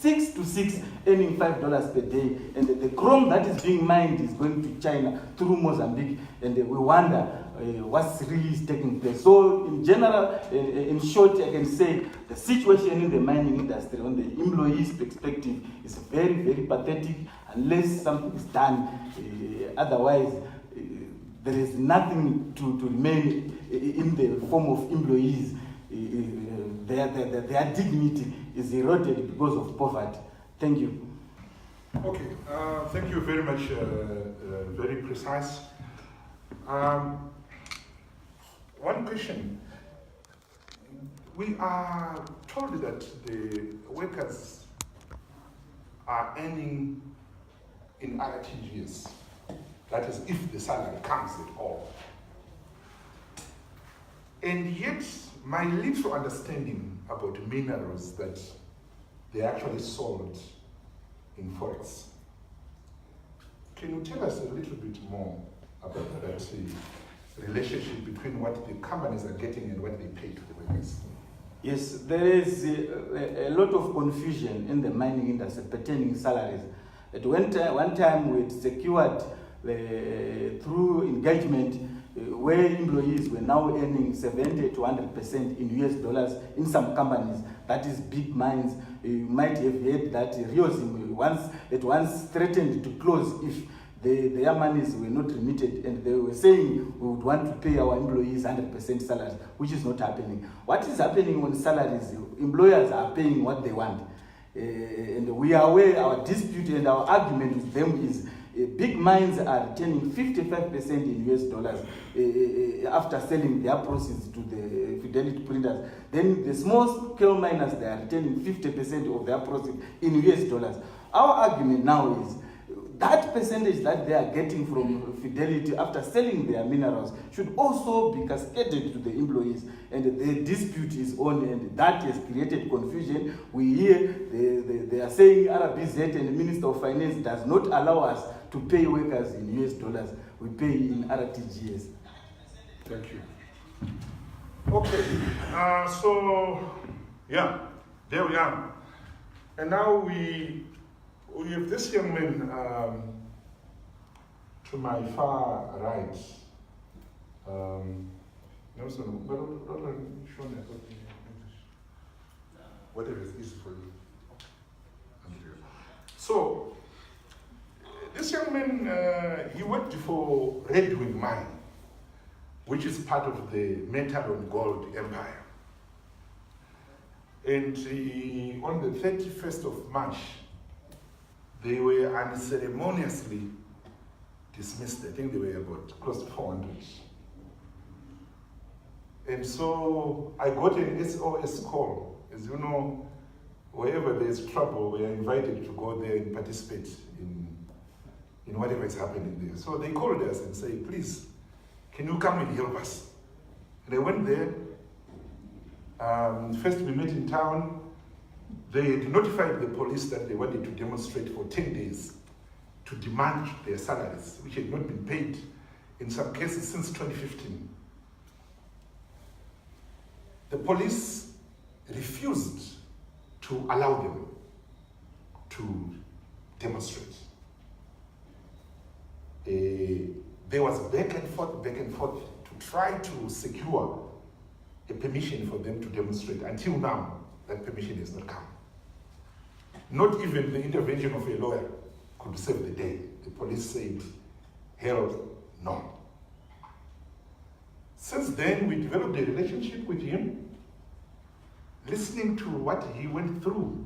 6 to 6, earning $5 per day, and the chrome that is being mined is going to China through Mozambique, and we wonder what's really taking place. So in general, in short, I can say the situation in the mining industry on the employees' perspective is very, very pathetic unless something is done. Otherwise, there is nothing to remain in the form of employees. Their dignity is eroded because of poverty. Thank you. Okay, thank you very much, very precise. One question. We are told that the workers are earning in RTGS. That is, if the salary comes at all. And yet, my little understanding about minerals that they actually sold in Forex. Can you tell us a little bit more about that relationship between what the companies are getting and what they pay to the workers? Yes, there is a lot of confusion in the mining industry pertaining salaries. At one time we had secured through engagement where employees were now earning 70 to 100% in US dollars in some companies, that is big mines. You might have heard that Riozim once threatened to close if their monies were not remitted, and they were saying we would want to pay our employees 100% salaries, which is not happening. What is happening on salaries? Employers are paying what they want. And we are aware our dispute and our argument with them is big mines are returning 55% in US dollars after selling their proceeds to the fidelity printers. Then the small scale miners, they are returning 50% of their proceeds in US dollars. Our argument now is that percentage that they are getting from Fidelity after selling their minerals should also be cascaded to the employees, and the dispute is on, and that has created confusion. We hear they are saying RBZ and the Minister of Finance does not allow us to pay workers in US dollars. We pay in RTGS. Thank you. Okay, so yeah, there we are. And now we have this young man to my far right. Whatever is easy for you. So, this young man, he worked for Red Wing Mine, which is part of the metal and gold empire. And on the 31st of March, they were unceremoniously dismissed. I think they were about close to 400. And so I got an SOS call. As you know, wherever there's trouble, we are invited to go there and participate in whatever is happening there. So they called us and said, please, can you come and help us? And I went there. First we met in town. They had notified the police that they wanted to demonstrate for 10 days to demand their salaries, which had not been paid in some cases since 2015. The police refused to allow them to demonstrate. There was back and forth to try to secure a permission for them to demonstrate. Until now, that permission has not come. Not even the intervention of a lawyer could save the day. The police said, hell no. Since then, we developed a relationship with him. Listening to what he went through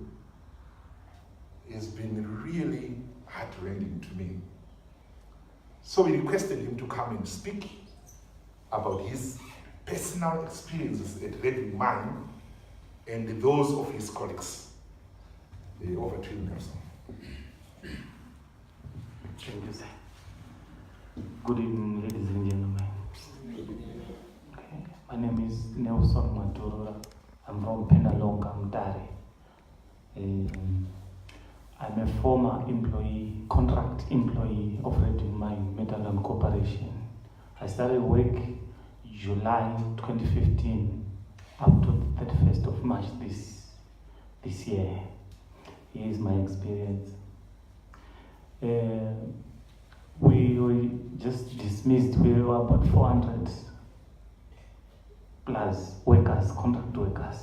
has been really heart-rending to me. So we requested him to come and speak about his personal experiences at Red Wing Mine and those of his colleagues. Over to you, Nelson. Thank you, sir. Good evening, ladies and gentlemen. Okay. My name is Nelson Maturura. I'm from Penalonga, Mtare. I'm a former employee, contract employee of Red Wing Mine Metal and Corporation. I started work July 2015 up to the 31st of March this year. Here is my experience. We were just dismissed. We were about 400 plus workers, contract workers.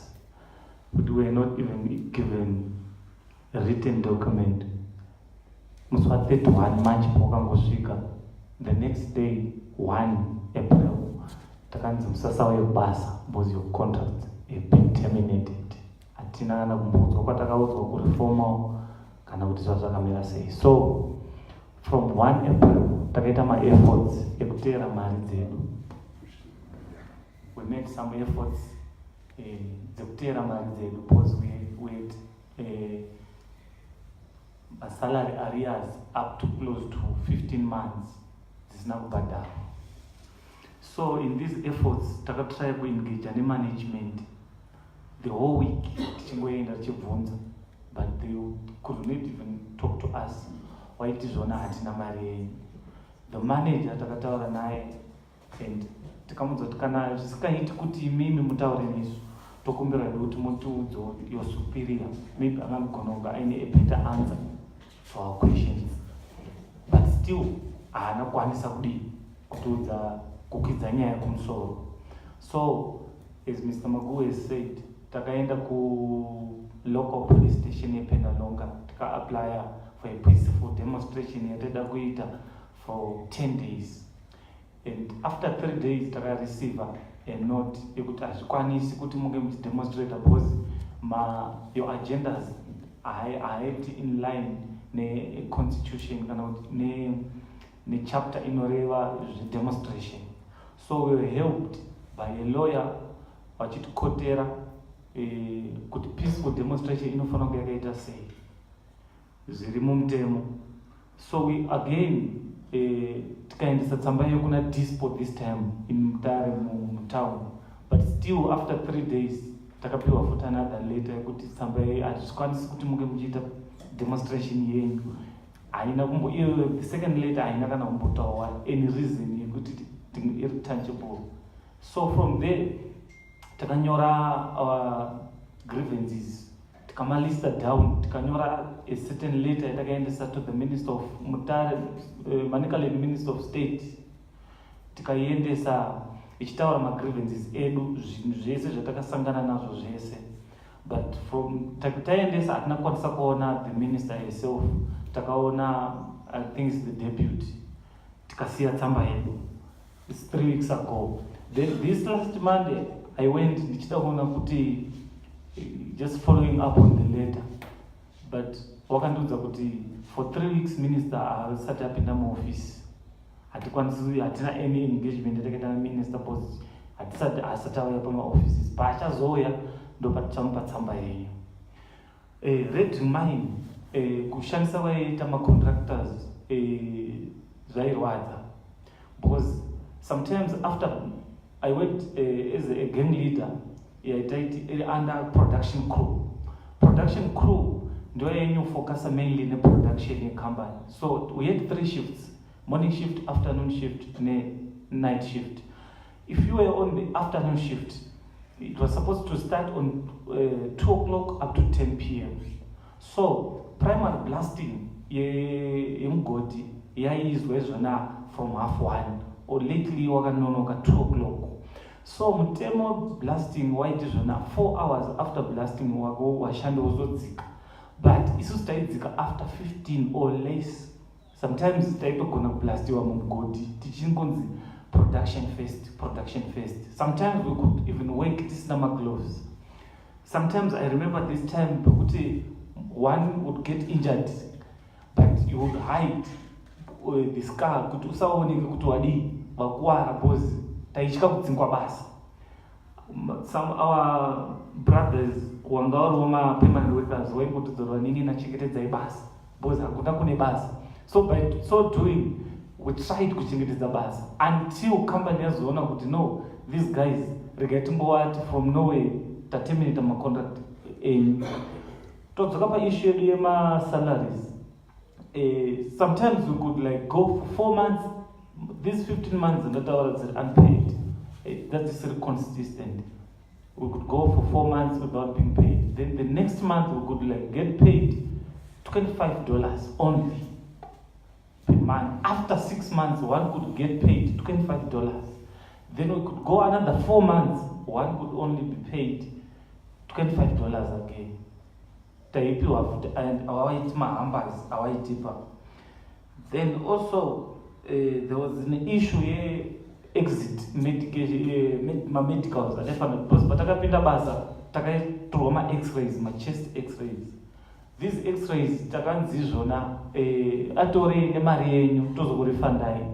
But we were not even given a written document. Muswa 31 March pokangosvika. The next day, 1 April, takanzi musasa webasa because your contract has been terminated. Atina kana kumbudzwa kwatakaudzwa kurifoma kana kuti zvakamira sei. So from 1 April takaita ma-efforts ekuteera mari dzedu. We made some efforts dzekuteera mari dzedu because we had a salary arrears up to close to 15 months dzisina kubhadharwa. So in these efforts takatry kuengage management the whole week tichingoenda tichibvunza, but they could not even talk to us. Waiti zvona hatina mari yenyu. The manager takataura naye and tikamuudza kuti kana zvisikaiti kuti imimi mutaure nesu tokumbira kuti mutiudze your superior, maybe angagona kunge aine a better answer to our questions, but still haana kukwanisa kutiudza kukwidza nyaya kumusoro. So as Mr. Magu has said, takaenda ku local police station yePenalonga tika apply for a peaceful demonstration yataida kuita for 10 days, and after 3 days taka receive a note yekuti hazvikwanisi kuti munge muchidemonstrate because your agendas are in line ne-constitution kana kuti ne-chapter inoreva demonstration. So we were helped by a lawyer vachitikotera kuti peaceful demonstration inofanira kunge yakaita sei zviri mumutemo. So we again tikaendesa tsamba iyo kuna dispo this time in Mutare mutown, but still after 3 days takapiwa futi another letter yekuti tsamba iyo hazvikwanisi kuti munge muchiita demonstration yenyu. Haina kumbo iyo the second letter haina kana kumbotaura any reason yekuti iri tangible. So from there takanyora our grievances, tikamalista down, tikanyora a certain letter yatakaendesa to the Minister of Mutare, Manicaland Minister of State, tikaiendesa ichitaura ma-grievances edu zvinhu zvese zvatakasangana nazvo zvese, but from taendesa hatina kukwanisa kuona the minister herself. Takaona I think it's the deputy, tikasiya tsamba yedu. It's 3 weeks ago. Then this last Monday I went ndichida kuona kuti just following up on the letter, but wakandiudza kuti for 3 weeks minister haasati apinda muoffice. Hatikwanisi, hatina any engagement yatakaita naminister because haasati auya pamaoffices. Paachazouya ndo patichamupa tsamba yeyo. Red mine kushandisa vaita ma-contractors zvairwadza because sometimes after I worked as a gang leader under production crew. Production crew ndo yenyu focus mainly in production in company. So we had 3 shifts: morning shift, afternoon shift, night shift. If you were on the afternoon shift, it was supposed to start on 2 o'clock up to 10 p.m. So primary blasting yemugodi yaizwe zvona from 1:30 or lately wakanonoka 2 o'clock. So mutemo blasting waiti zvona 4 hours after blasting wako washanda uzodzika, but isusu taidzika after 15 or less. Sometimes taitogona kublastiwa mumugodi tichingonzi production first. Sometimes we could even work tisina magloves. Sometimes I remember this time pekuti one would get injured, but you would hide the scar kuti usaoneke kuti wadii wakuwara because taitya kudzingwa basa. Some our brothers wanga variwo ma-permanent workers vaingotodzorwa nini nachengetedzai basa because hakuna kune basa. So by so doing we tried kuchengetedza basa until company yazoona kuti no, these guys regai timbowati from nowhere taterminate ma-contract enyu. Todzoka pa-issue yedu yema-salaries. Sometimes we could like go for 4 months, these 15 months ndataura dziri unpaid. That is really consistent. We could go for 4 months without being paid. Then the next month we could like get paid $25 only per month. After 6 months, one could get paid $25. Then we could go another 4 months, one could only be paid $25 again. And our mahambas. Then also there was an issue here, exit medication, medicals, but takapinda basa, takaitwa ma X-rays, my chest X-rays. These X-rays takanzizvona atore nemari yenyu tozokurefandai.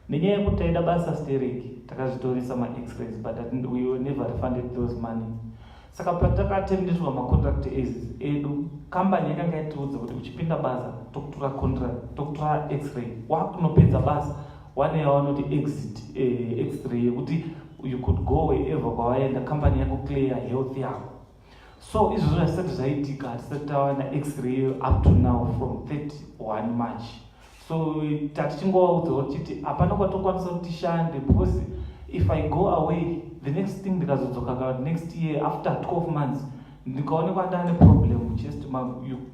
Nenyaya yekuti taida basa stereki takazvitoresa ma X-rays, but we were never refunded those money. Saka patakatendeswa macontract edu, company yakanga yatiudza kuti uchipinda basa tokutora contract, tokutora X-ray, wakunopedza basa one year wanoti exit X-ray yekuti you could go wherever kwawaenda, company yako clear health yako. So izvozvo zvisati zvaitika, hatisati tawana X-ray up to now from 31 March. So tatichingovaudza kuti chiti hapana kwatokwanisa kuti tishande, because if I go away, the next thing ndikazodzoka next year after 12 months ndikaonekwa ndane problem chest,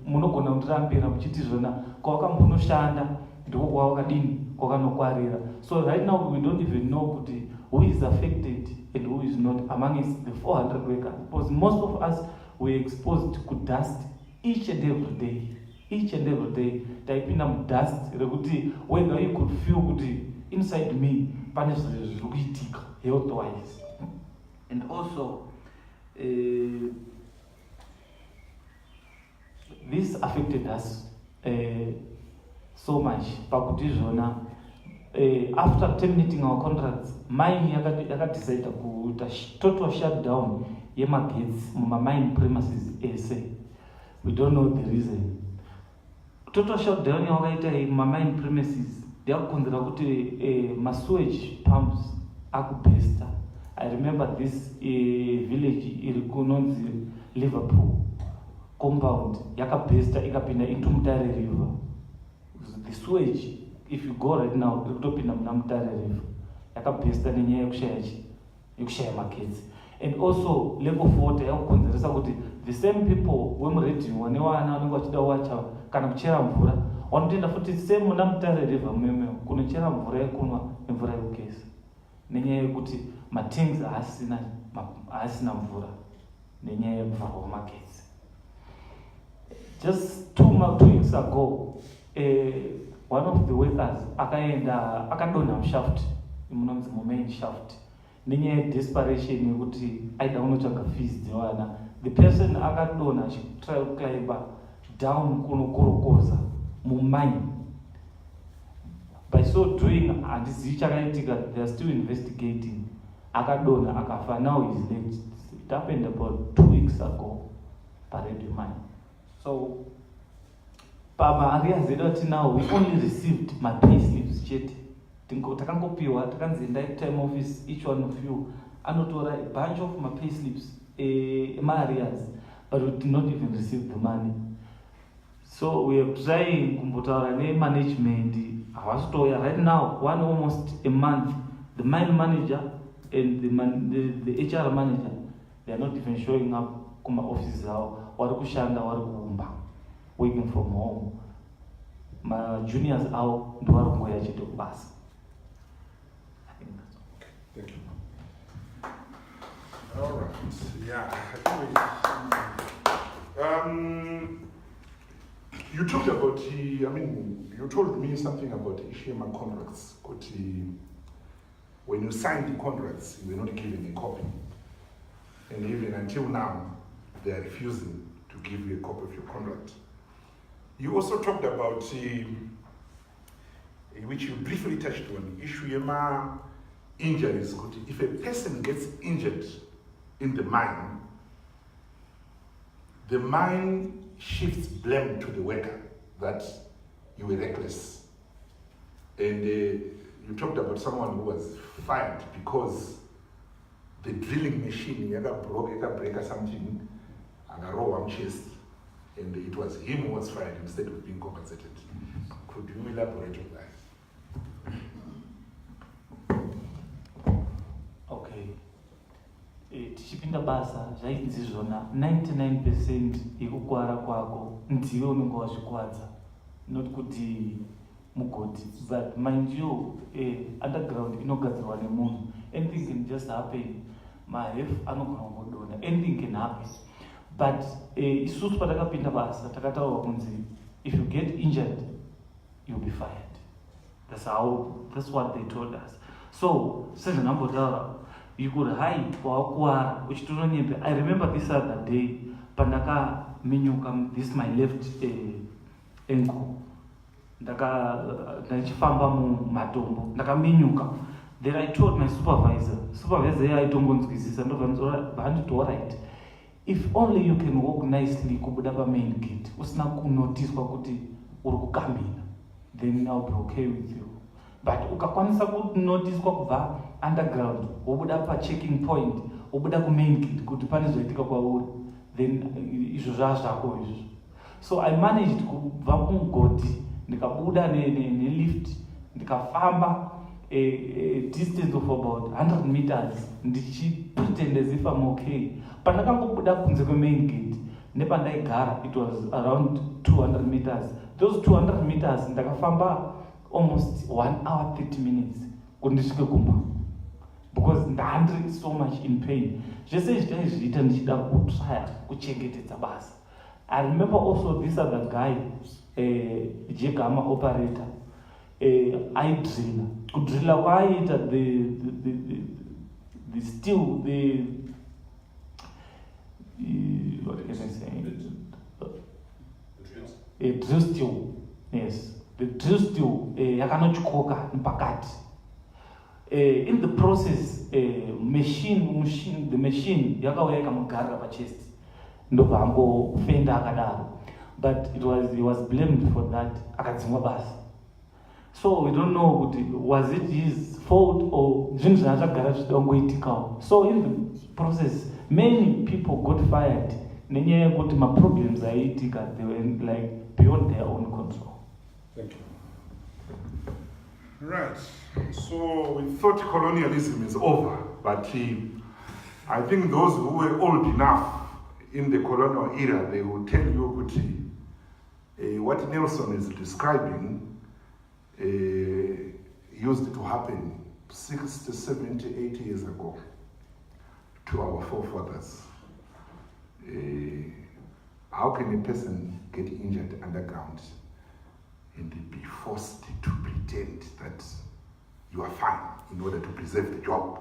munogona kundirambira muchiti zvona kwawakambonoshanda ndiko kwawakadini kwakanokwarira. So right now we don't even know kuti who is affected and who is not amongst the 400 workers, because most of us were exposed to dust each and every day. Each and every day taipinda mudust rekuti whether you could feel kuti inside me pane zvinhu zviri kuitika health wise. And also this affected us so much pakuti zvona after terminating our contracts, mine yakadecide kuita total shutdown yemagetsi mumamine premises ese. We don't know the reason. Total shutdown yawakaita mumamine premises yakukonzera kuti masewage pumps akubesta. I remember this village iri kunonzi Liverpool compound yakabesta ikapinda into Mutare River. The sewage, if you go right now, ikutopinda muna Mutare River yakabesta nenyaya yekushaya magetsi. And also lack of water yakukonzeresa kuti the same people wemuredhiyo nevana vanenge vachida wacha kana kuchera mvura vanotoenda futi same muna Mutare River meme kunochera mvura yekunwa nemvura yekugeza, nenyaya yekuti matanks haasina mvura nenyaya yekuvharwa kwemagetsi. Just 2 weeks ago, one of the workers akadonha mushaft munonzi mumain shaft nenyaya yedesperation yekuti aida kunotsvaga fees dzevana. The person akadonha achitry kuclimba down kunokorokoza mumine. By so doing, handizivi chakaitika, they are still investigating. Akadonha akafa, now he's late. It happened about 2 weeks ago paredio mine. So pama areas edu now we only received my pay slips chete. Takangopiwa takanzi endai time office, each one of you anotora a bunch of my pay slips my areas, but we did not even receive the money. So we are trying kumbotaura management. Right now, almost a month, the mine manager and the HR manager, they are not even showing up kuma offices out. Warikushanda, warikuumba, working from home. My juniors out, do warikungoya chete kubasa. I think that's all. Thank you. All right. Yeah. I think you talked about you told me something about Ishema contracts. When you signed the contracts, you were not given a copy. And even until now, they are refusing to give you a copy of your contract. You also talked about, which you briefly touched on, Ishema injuries. If a person gets injured in the mine shifts blame to the worker that you were reckless. And you talked about someone who was fired because the drilling machine broke or something, and chest, and it was him who was fired instead of being compensated. Could you elaborate on that? Okay. tichipinda basa zvainzi zvona 99% yekukwara kwako ndiwe unenge wazvikwadza, not kuti mugodi. But mind you, underground inogadzirwa nemunhu. Anything can just happen. Mahef anogona kungodonha, anything can happen. But isusu patakapinda basa takataurwa kunzi if you get injured you'll be fired. That's what they told us. So sezvanambotaura you could hide wakuwara uchitora nyembe. I remember this other day pandakaminyuka, this my left ankle, ndachifamba mumatombo ndakaminyuka. Then I told my supervisor here aitongonzwisisa, ndobva alright, if only you can walk nicely kubuda pamain gate usina kunotiswa kuti uri kukambina, then I'll be okay with you. But ukakwanisa kunotiswa kubva underground wobuda pachecking point wobuda kumain gate kuti pane zvoitika kwauri, then izvo zvazvako izvo. So I managed kubva kumugodi ndikabuda nelift ndikafamba a distance of about 100 meters ndichipretend as if I'm okay. Pandakangobuda kunze kwemain gate nepandaigara it was around 200 meters. Those 200 meters ndakafamba almost 1 hour 30 minutes kuti ndisvike kumba, because ndandiri so much in pain. Zvese zvitaizviita ndichida kutrya kuchengetedza basa. I remember also this other guy, Jegama operator, aidrilla. Kudrilla kwaiita the steel, what can I say? Drill steel, yes. The drill steel yakanochikoka mpakati. In the process, the machine yakauya ikamugarira pachest. Ndobva angofenda akadaro. But he was blamed for that, akadzimwa basa. So we don't know was it his fault or zvinhu zvakagara zvichidangoitikawo. So in the process many people got fired nenyaya yekuti maproblems aiitika, they were like beyond their own control. Thank you. Right. So we thought colonialism is over, but I think those who were old enough in the colonial era, they will tell you what Nelson is describing used to happen 60, 70, 80 years ago to our forefathers. How can a person get injured underground and be forced to pretend that you are fine in order to preserve the job?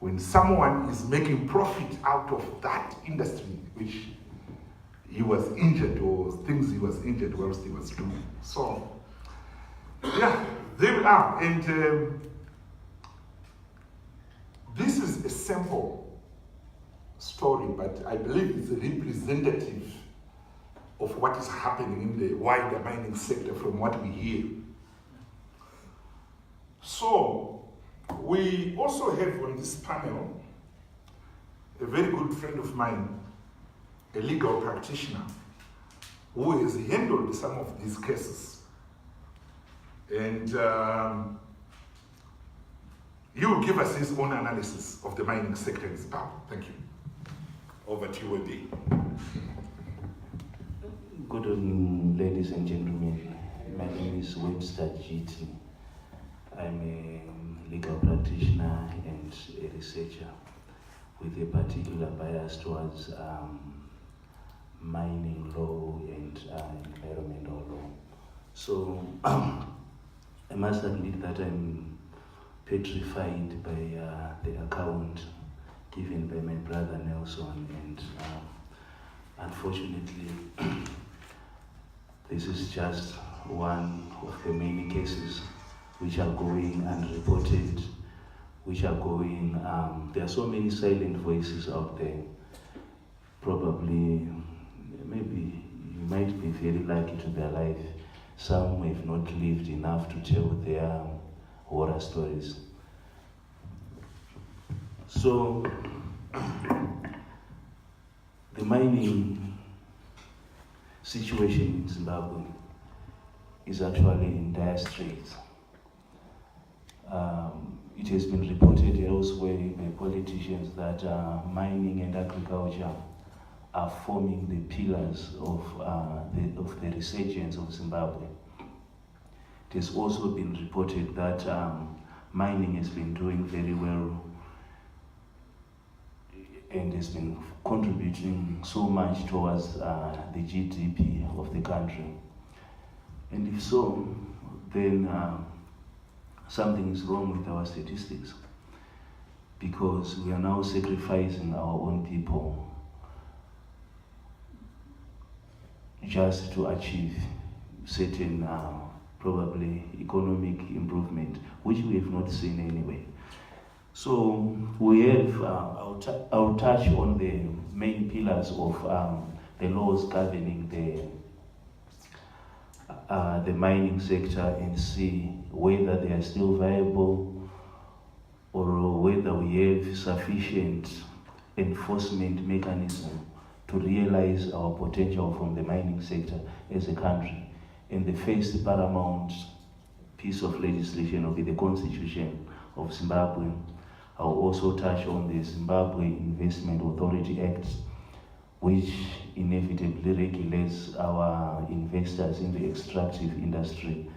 When someone is making profit out of that industry which he was injured or things he was injured whilst he was doing. So, yeah, there we are. And this is a simple story, but I believe it's representative of what is happening in the wider mining sector from what we hear. So, we also have on this panel a very good friend of mine, a legal practitioner, who has handled some of these cases. And he will give us his own analysis of the mining sector in Zimbabwe. Thank you. Over to you, Odi. Good evening, ladies and gentlemen. My name is Webster GT. I'm a legal practitioner and a researcher with a particular bias towards mining law and environmental law. So I must admit that I'm petrified by the account given by my brother Nelson, and unfortunately this is just one of the many cases which are going unreported, which are going, there are so many silent voices out there. Probably, maybe you might be very lucky to be alive. Some have not lived enough to tell their horror stories. So, the mining situation in Zimbabwe is actually in dire straits. it has been reported elsewhere by politicians that mining and agriculture are forming the pillars of the resurgence of Zimbabwe. It has also been reported that mining has been doing very well and has been contributing so much towards the GDP of the country. And if so, then something is wrong with our statistics, because we are now sacrificing our own people just to achieve certain probably economic improvement, which we have not seen anyway. So we have, I'll touch on the main pillars of the laws governing the mining sector and see whether they are still viable or whether we have sufficient enforcement mechanism to realize our potential from the mining sector as a country. And the first paramount piece of legislation will be the Constitution of Zimbabwe. I'll also touch on the Zimbabwe Investment Authority Act, which inevitably regulates our investors in the extractive industry.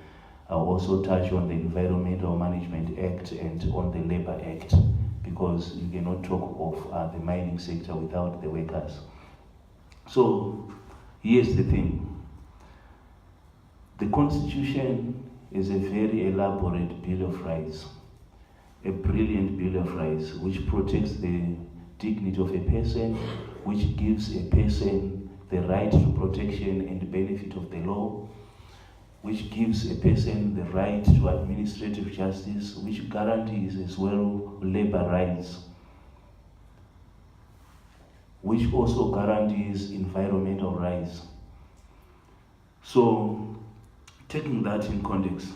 I'll also touch on the Environmental Management Act and on the Labor Act, because you cannot talk of the mining sector without the workers. So here's the thing. The Constitution is a very elaborate Bill of Rights, a brilliant Bill of Rights, which protects the dignity of a person, which gives a person the right to protection and benefit of the law, which gives a person the right to administrative justice, which guarantees as well labor rights, which also guarantees environmental rights. So, taking that in context,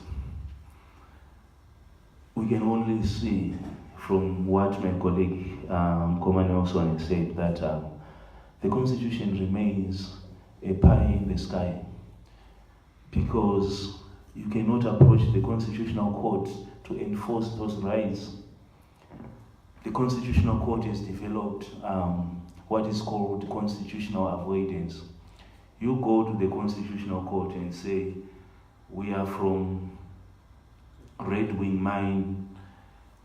we can only see from what my colleague Koma Nelson has said that the Constitution remains a pie in the sky, because you cannot approach the Constitutional Court to enforce those rights. The Constitutional Court has developed what is called constitutional avoidance. You go to the Constitutional Court and say, we are from Red Wing Mine,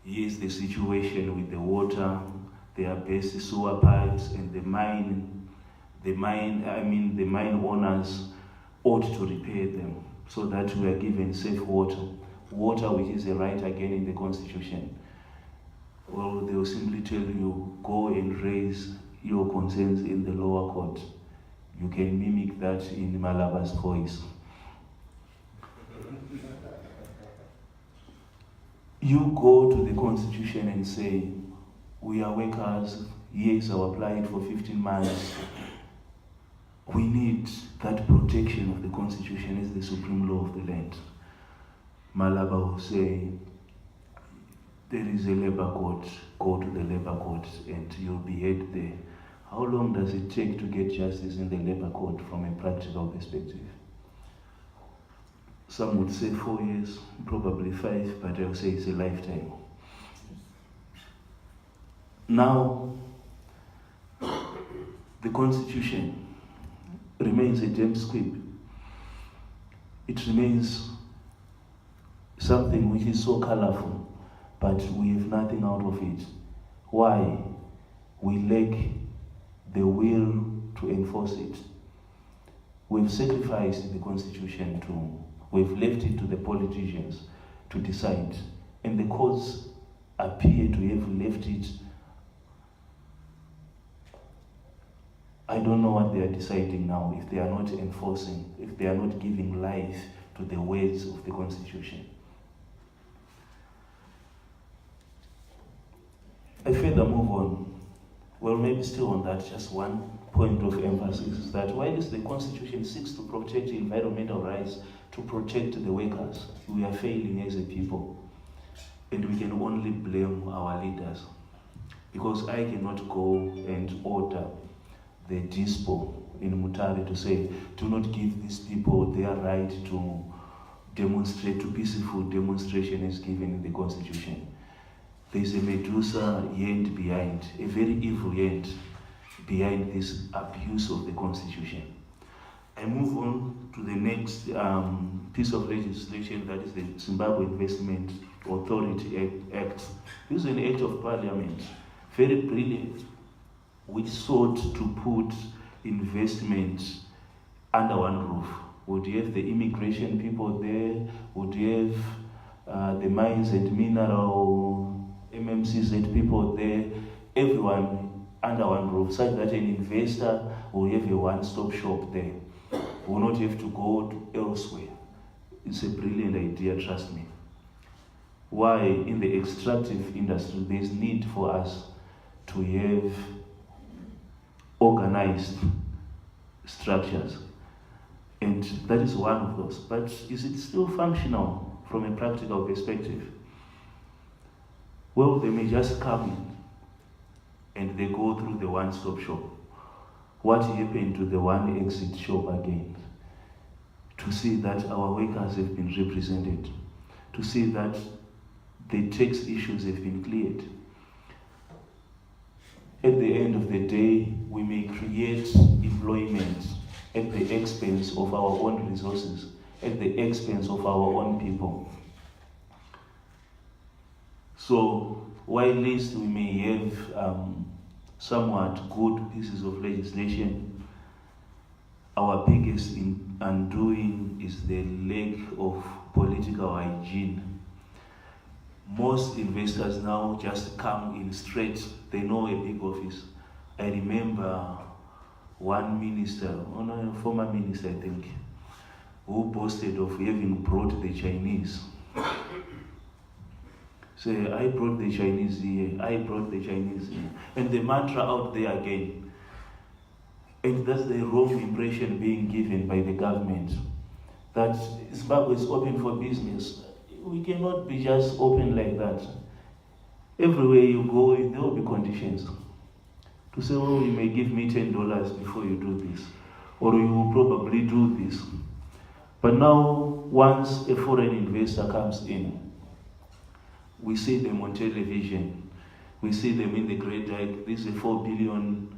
here's the situation with the water, there are basic sewer pipes, and the mine owners ought to repair them so that we are given safe water, which is a right again in the Constitution. Well, they will simply tell you, go and raise your concerns in the lower court. You can mimic that in Malaba's voice. You go to the Constitution and say, we are workers, yes, I applied for 15 months. We need that protection of the Constitution as the supreme law of the land. Malaba will say, there is a labor court, go to the labor court and you'll be heard there. How long does it take to get justice in the labor court from a practical perspective? Some would say 4 years, probably 5, but I'll say it's a lifetime. Now, the Constitution remains a damn squib. It remains something which is so colorful, but we have nothing out of it. Why? We lack the will to enforce it. We've sacrificed the Constitution we've left it to the politicians to decide, and the courts appear to have left it. I don't know what they are deciding now, if they are not enforcing, if they are not giving life to the words of the Constitution. I further move on. Well, maybe still on that, just one point of emphasis is that while the Constitution seeks to protect environmental rights, to protect the workers, we are failing as a people. And we can only blame our leaders. Because I cannot go and order the dispo in Mutare to say, do not give these people their right to demonstrate, to peaceful demonstration as given in the Constitution. there's a Medusa hand behind, a very evil hand behind this abuse of the Constitution. I move on to the next piece of legislation, that is the Zimbabwe Investment Authority Act. This is an act of parliament, very brilliant, which sought to put investment under one roof. Would you have the immigration people there? Would you have the mines and mineral MMCZ people there? Everyone under one roof, such that an investor will have a one-stop shop there. Will not have to go elsewhere. It's a brilliant idea, trust me. Why in the extractive industry there's need for us to have organized structures, and that is one of those. But is it still functional from a practical perspective? Well, they may just come in and they go through the one-stop shop. What happened to the one exit shop again? To see that our workers have been represented, to see that the tax issues have been cleared. At the end of the day, we may create employment at the expense of our own resources, at the expense of our own people. So, while at least we may have somewhat good pieces of legislation, our biggest undoing is the lack of political hygiene. Most investors now just come in straight. They know a big office. I remember one minister, a former minister I think, who boasted of having brought the Chinese. Say, I brought the Chinese here, I brought the Chinese here. And the mantra out there again. And that's the wrong impression being given by the government, that Zimbabwe is open for business. We cannot be just open like that. Everywhere you go, there will be conditions. To say, well, you may give me $10 before you do this, or you will probably do this. But now, once a foreign investor comes in, we see them on television, we see them in the Great Dike. This is a 4 billion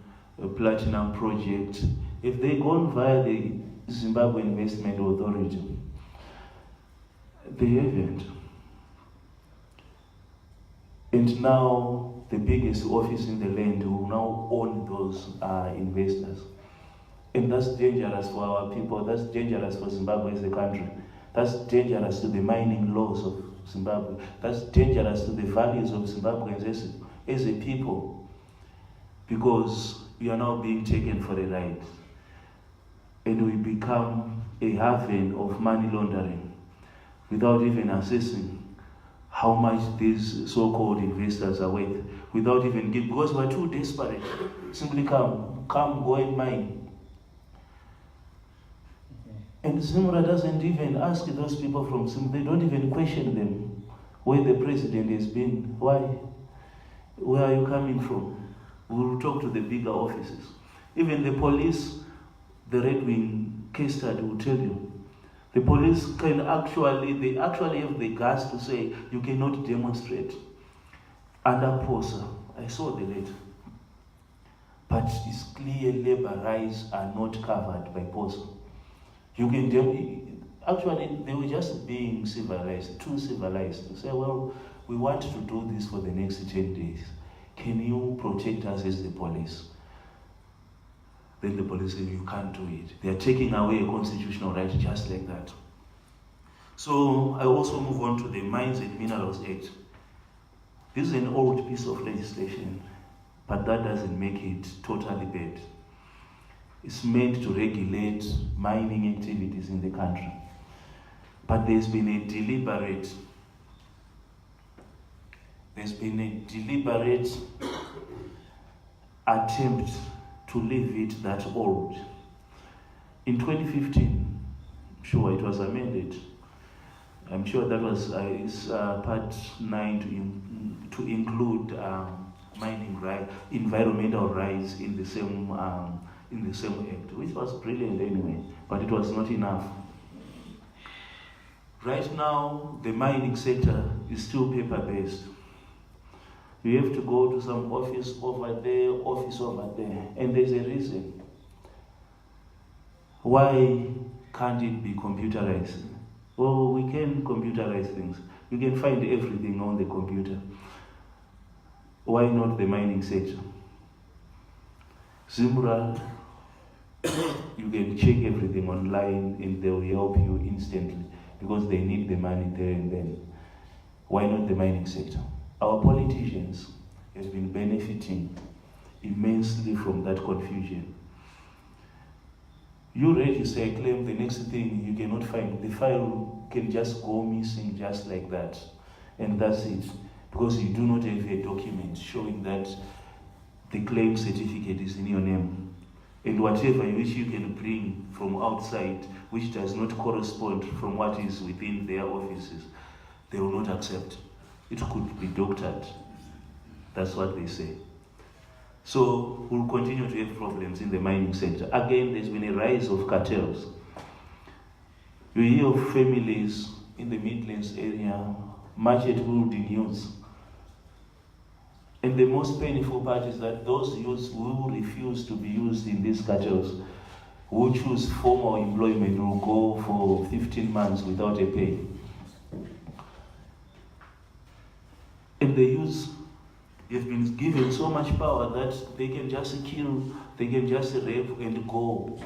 platinum project. If they go via the Zimbabwe Investment Authority, they haven't. And now the biggest office in the land will now own those investors. And that's dangerous for our people, that's dangerous for Zimbabwe as a country, that's dangerous to the mining laws of Zimbabwe, that's dangerous to the values of Zimbabweans as a people, because we are now being taken for a ride. And we become a haven of money laundering without even assessing how much these so-called investors are worth, without even giving, because we're too desperate. Simply come, go and mine. And Zimra doesn't even ask those people from Zimra, they don't even question them where the president has been. Why? Where are you coming from? We will talk to the bigger offices. Even the police, the Red Wing case study will tell you. The police can actually have the guts to say, you cannot demonstrate under POSA. I saw the letter. But it's clear labor rights are not covered by POSA. You can actually, they were just being civilized, too civilized, to say, well, we want to do this for the next 10 days. Can you protect us as the police? Then the police say, you can't do it. They are taking away a constitutional right just like that. So I also move on to the Mines and Minerals Act. This is an old piece of legislation, but that doesn't make it totally bad. It's meant to regulate mining activities in the country. But there's been a deliberate attempt to leave it that old. In 2015, I'm sure it was amended. I'm sure that was part 9 to include mining right, environmental rights in the same act, which was brilliant anyway, but it was not enough. Right now, the mining sector is still paper-based. You have to go to some office over there, office over there. And there's a reason. Why can't it be computerized? Well, we can computerize things. You can find everything on the computer. Why not the mining sector? Zimbabwe, you can check everything online and they will help you instantly because they need the money there and then. Why not the mining sector? Our politicians have been benefiting immensely from that confusion. You register a claim, the next thing you cannot find. The file can just go missing just like that. And that's it. Because you do not have a document showing that the claim certificate is in your name. And whatever which you can bring from outside, which does not correspond from what is within their offices, they will not accept. It could be doctored. That's what they say. So we'll continue to have problems in the mining sector. Again, there's been a rise of cartels. You hear of families in the Midlands area, much at building youths. And the most painful part is that those youths who refuse to be used in these cartels, who choose formal employment, will go for 15 months without a pay. And the youths have been given so much power that they can just kill, they can just rape and go.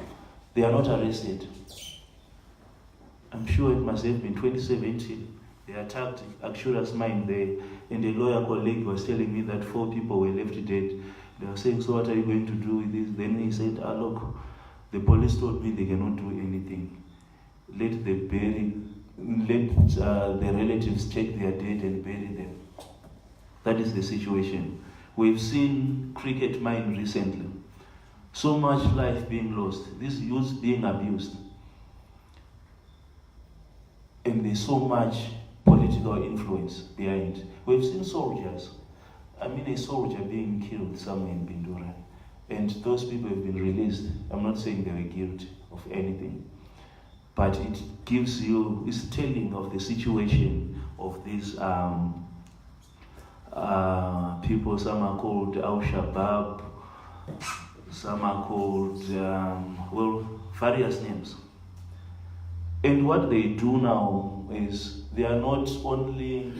They are not arrested. I'm sure it must have been 2017. They attacked Actura's mine there, and a lawyer colleague was telling me that 4 people were left dead. They were saying, so what are you going to do with this? Then he said, look, the police told me they cannot do anything. Let the relatives take their dead and bury them. That is the situation. We've seen cricket mine recently. So much life being lost. These youths being abused. And there's so much political influence behind. We've seen soldiers. I mean, a soldier being killed somewhere in Bindura. And those people have been released. I'm not saying they were guilty of anything. But it gives you, it's telling of the situation of these people. Some are called Al-Shabaab, some are called, various names. And what they do now is they are not only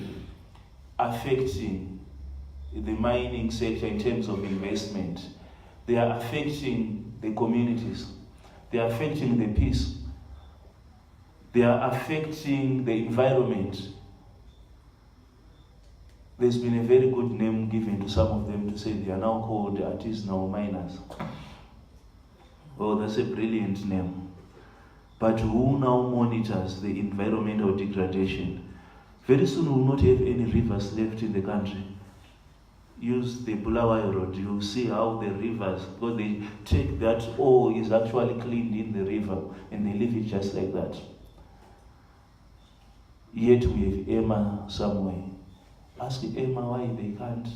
affecting the mining sector in terms of investment, they are affecting the communities, they are affecting the peace, they are affecting the environment. There's been a very good name given to some of them to say they are now called artisanal miners. Oh, that's a brilliant name. But who now monitors the environmental degradation? Very soon we will not have any rivers left in the country. Use the Bulawayo Road, you'll see how the rivers, because they take that ore is actually cleaned in the river and they leave it just like that. Yet we have Emma somewhere. Ask Emma why they can't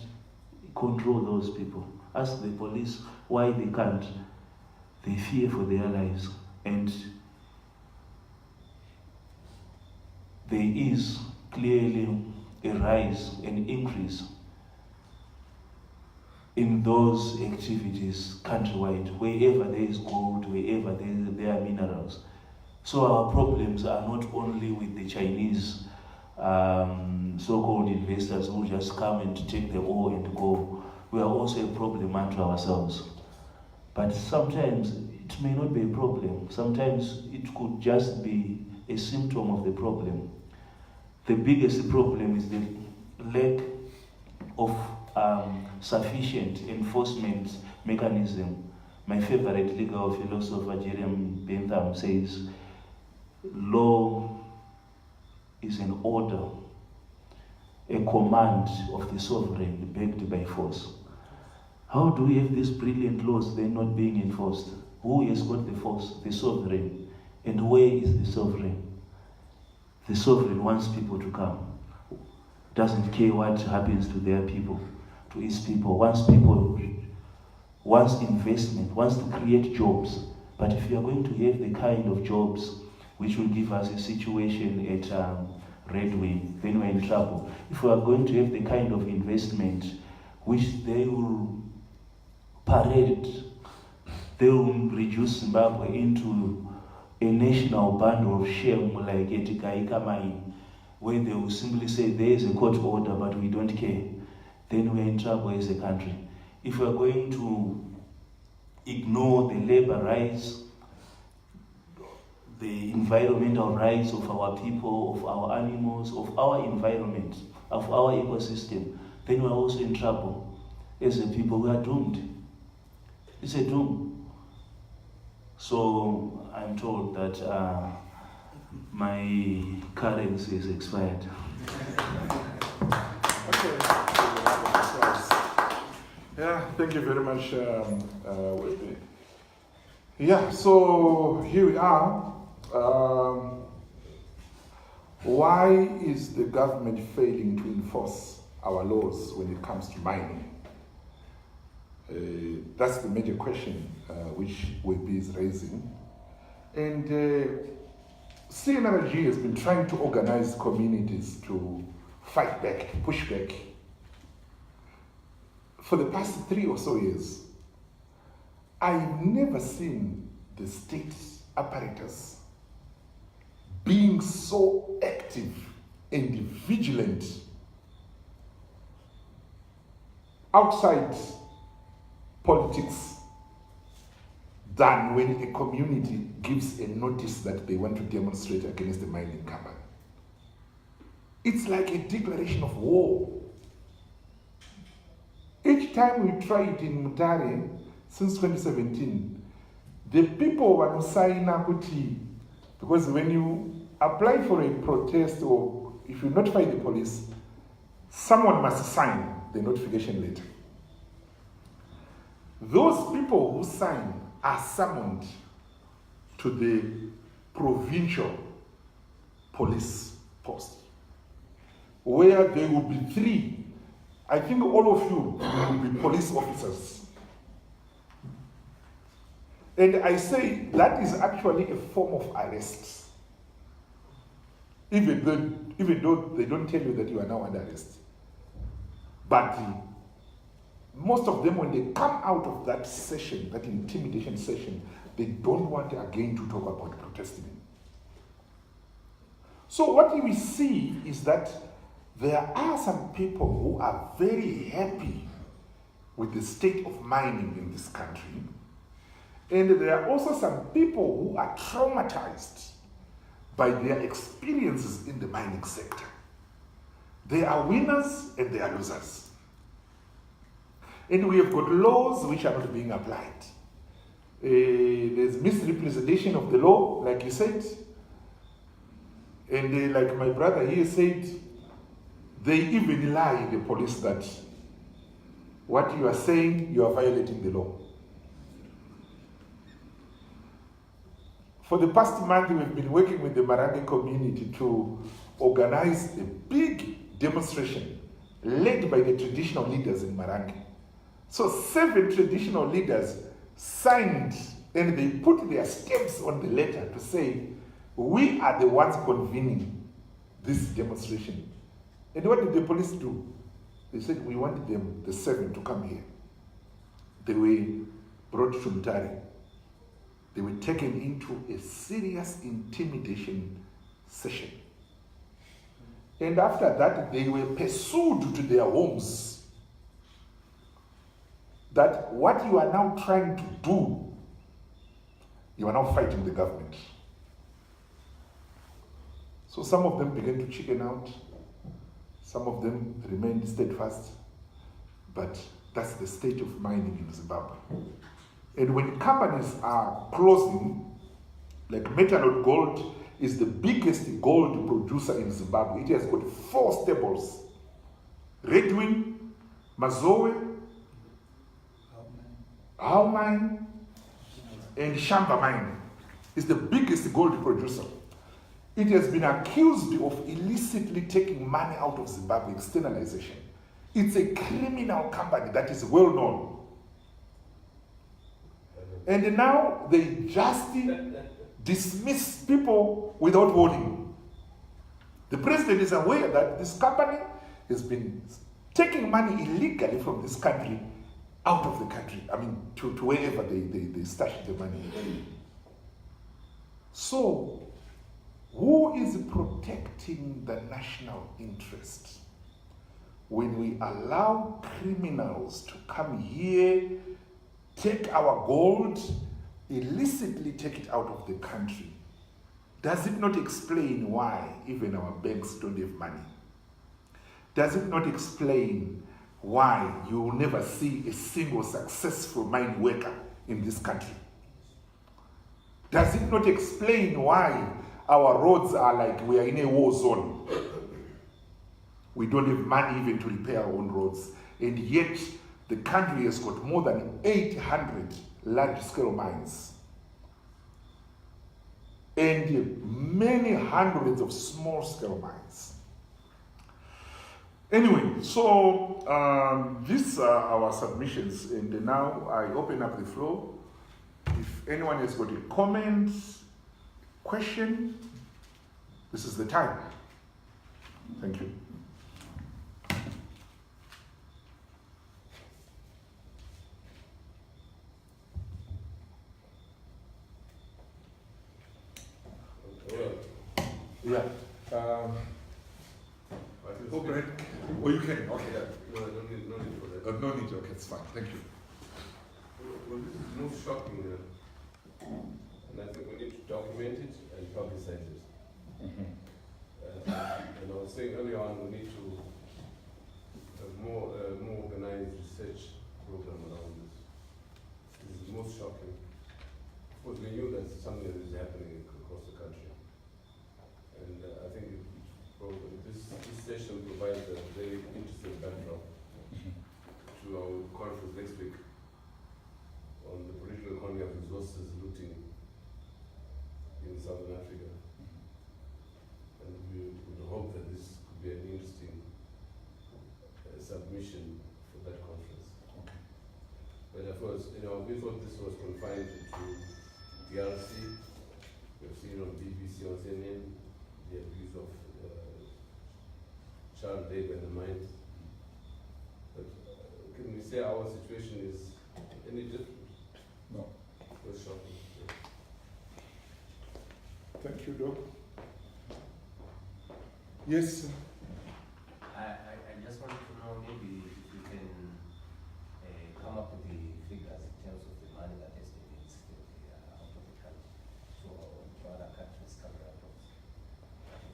control those people. Ask the police why they can't. They fear for their lives. And there is clearly a rise, an increase in those activities countrywide, wherever there is gold, wherever there are minerals. So our problems are not only with the Chinese so-called investors who just come and take the ore and go. We are also a problem unto ourselves. But sometimes it may not be a problem. Sometimes it could just be a symptom of the problem. The biggest problem is the lack of sufficient enforcement mechanism. My favorite legal philosopher, Jeremy Bentham, says, law is an order, a command of the sovereign backed by force. How do we have these brilliant laws then not being enforced? Who has got the force? The sovereign. And where is the sovereign? The sovereign wants people to come. Doesn't care what happens to their people, to his people. Wants investment, wants to create jobs. But if you are going to have the kind of jobs which will give us a situation at Red Wing, then we're in trouble. If we are going to have the kind of investment which they will parade. They will reduce Zimbabwe into a national bundle of shame like Etikaika mine, where they will simply say there is a court order but we don't care. Then we're in trouble as a country. If we're going to ignore the labor rights, the environmental rights of our people, of our animals, of our environment, of our ecosystem, then we're also in trouble. As a people, we are doomed. It's a doom. So I'm told that my currency is expired. Okay. Yeah, thank you very much, Wesley. Yeah, so here we are. Why is the government failing to enforce our laws when it comes to mining? That's the major question which WEB is raising. And CNRG has been trying to organize communities to fight back, to push back for the past 3 or so years. I've never seen the state apparatus being so active and vigilant outside politics than when a community gives a notice that they want to demonstrate against the mining company. It's like a declaration of war. Each time we tried in Mutare, since 2017, the people were signing kuti, because when you apply for a protest or if you notify the police, someone must sign the notification letter. Those people who sign are summoned to the provincial police post, where there will be 3. I think all of you will be police officers. And I say that is actually a form of arrest. Even though they don't tell you that you are now under arrest. But most of them, when they come out of that session, that intimidation session, they don't want again to talk about protesting. So what we see is that there are some people who are very happy with the state of mining in this country. And there are also some people who are traumatized by their experiences in the mining sector. They are winners and they are losers. And we have got laws which are not being applied. There's misrepresentation of the law, like you said. And like my brother here said, they even lie in the police that what you are saying, you are violating the law. For the past month, we've been working with the Marange community to organize a big demonstration led by the traditional leaders in Marange. So 7 traditional leaders signed and they put their stamps on the letter to say, we are the ones convening this demonstration. And what did the police do? They said, we want them, the 7, to come here. They were brought to Mutare. They were taken into a serious intimidation session. And after that, they were pursued to their homes. That what you are now trying to do, you are now fighting the government. So some of them began to chicken out. Some of them remained steadfast. But that's the state of mining in Zimbabwe. And when companies are closing, like Metalord Gold is the biggest gold producer in Zimbabwe. It has got 4 stables. Redwin, Mazoe, How Mine, and Shamba Mine is the biggest gold producer. It has been accused of illicitly taking money out of Zimbabwe, externalization. It's a criminal company that is well known. And now they just dismiss people without warning. The president is aware that this company has been taking money illegally from this country out of the country, I mean, to wherever they stash the money. So, who is protecting the national interest when we allow criminals to come here, take our gold, illicitly take it out of the country? Does it not explain why even our banks don't have money? Does it not explain why you will never see a single successful mine worker in this country? Does it not explain why our roads are like we are in a war zone? We don't have money even to repair our own roads. And yet, the country has got more than 800 large-scale mines. And many hundreds of small-scale mines. Anyway, so these are our submissions, and now I open up the floor. If anyone has got a comment, question, this is the time. Thank you. Yeah. Open it. Oh, you can. Okay. No, no need for that. No need. Okay, it's fine. Thank you. Well, this is most shocking, and I think we need to document it and publicize it. And I was saying earlier on, we need to have more organized research program around this. This is most shocking. Of course, we knew that something is happening across the country, and I think this session provides a very interesting backdrop to our conference next week on the political economy of resources looting in Southern Africa. And we would hope that this could be an interesting submission for that conference. Okay. But of course, we thought this was confined to DRC. We've seen on BBC, on CNN, the abuse of child labor in the mines. But can we say our situation is any different? No. It was shocking. Thank you, Doc. Yes. I just wanted to know maybe if you can come up with the figures in terms of the money that has been instilled out of the country. So to other countries coming out of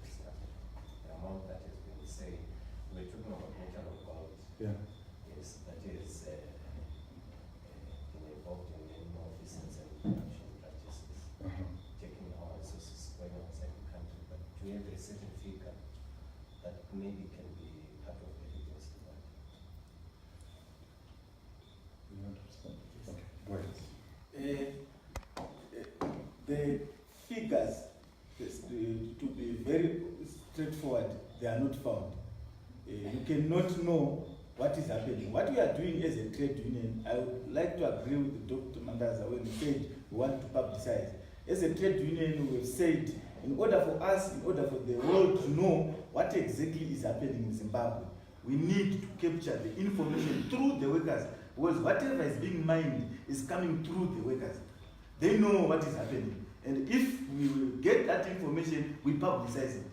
this country. The amount that has been say we're talking about natural gold. Yeah. Yes, that is involved in many more efficiency and production practices, taking our resources going outside the country. But to have a certain figure that maybe can be part of evidence to that. You understand? Okay. Go ahead. The figures, to be very straightforward, they are not found. You cannot know what is happening. What we are doing as a trade union, I would like to agree with Dr. Mandaza when he said we want to publicize. As a trade union, we have said, in order for us, in order for the world to know what exactly is happening in Zimbabwe, we need to capture the information through the workers, because whatever is being mined is coming through the workers. They know what is happening. And if we will get that information, we publicize it.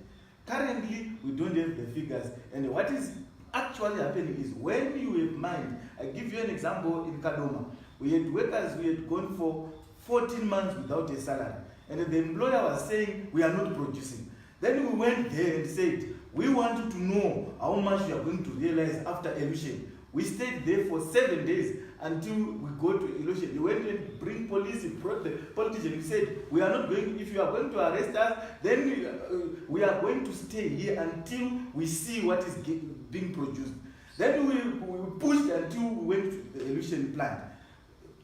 Currently, we don't have the figures. And what is actually happening is when you have mined, I give you an example in Kadoma. We had workers who had gone for 14 months without a salary. And the employer was saying, we are not producing. Then we went there and said, we want to know how much you are going to realize after elution. We stayed there for 7 days until we go to elution. We went and bring police, we brought the politician. We said, we are not going, if you are going to arrest us, then we are going to stay here until we see what is being produced. Then we pushed until we went to the elution plant.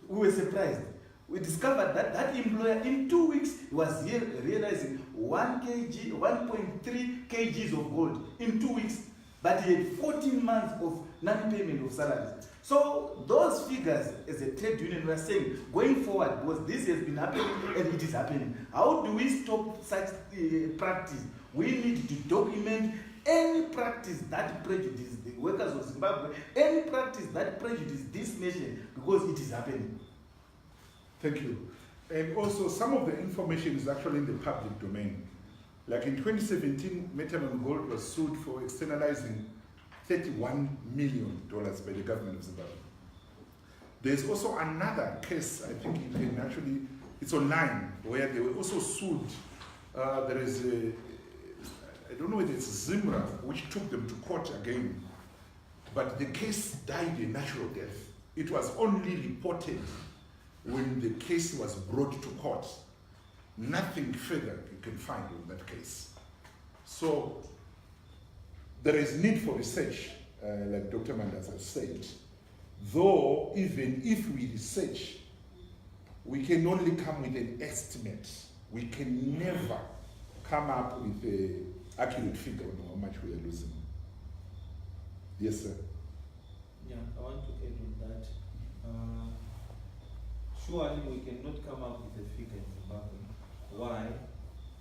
We were surprised. We discovered that that employer in 2 weeks was realizing 1.3 kgs of gold in 2 weeks, but he had 14 months of non-payment of salaries. So those figures, as a trade union, we are saying, going forward, because this has been happening and it is happening, how do we stop such practice? We need to document any practice that prejudices the workers of Zimbabwe, any practice that prejudices this nation, because it is happening. Thank you. And also, some of the information is actually in the public domain. Like in 2017, Methanol Gold was sued for externalizing $31 million by the government of Zimbabwe. There's also another case, I think you can actually, it's online, where they were also sued. There is a, I don't know whether it's Zimra, which took them to court again. But the case died a natural death. It was only reported when the case was brought to court. Nothing further you can find on that case. So there is need for research, like Dr. Mandas has said. Though even if we research, we can only come with an estimate. We can never come up with an accurate figure on how much we are losing. Yes, sir. Yeah, I want to add on that. Surely we cannot come up with a figure in Zimbabwe. Why?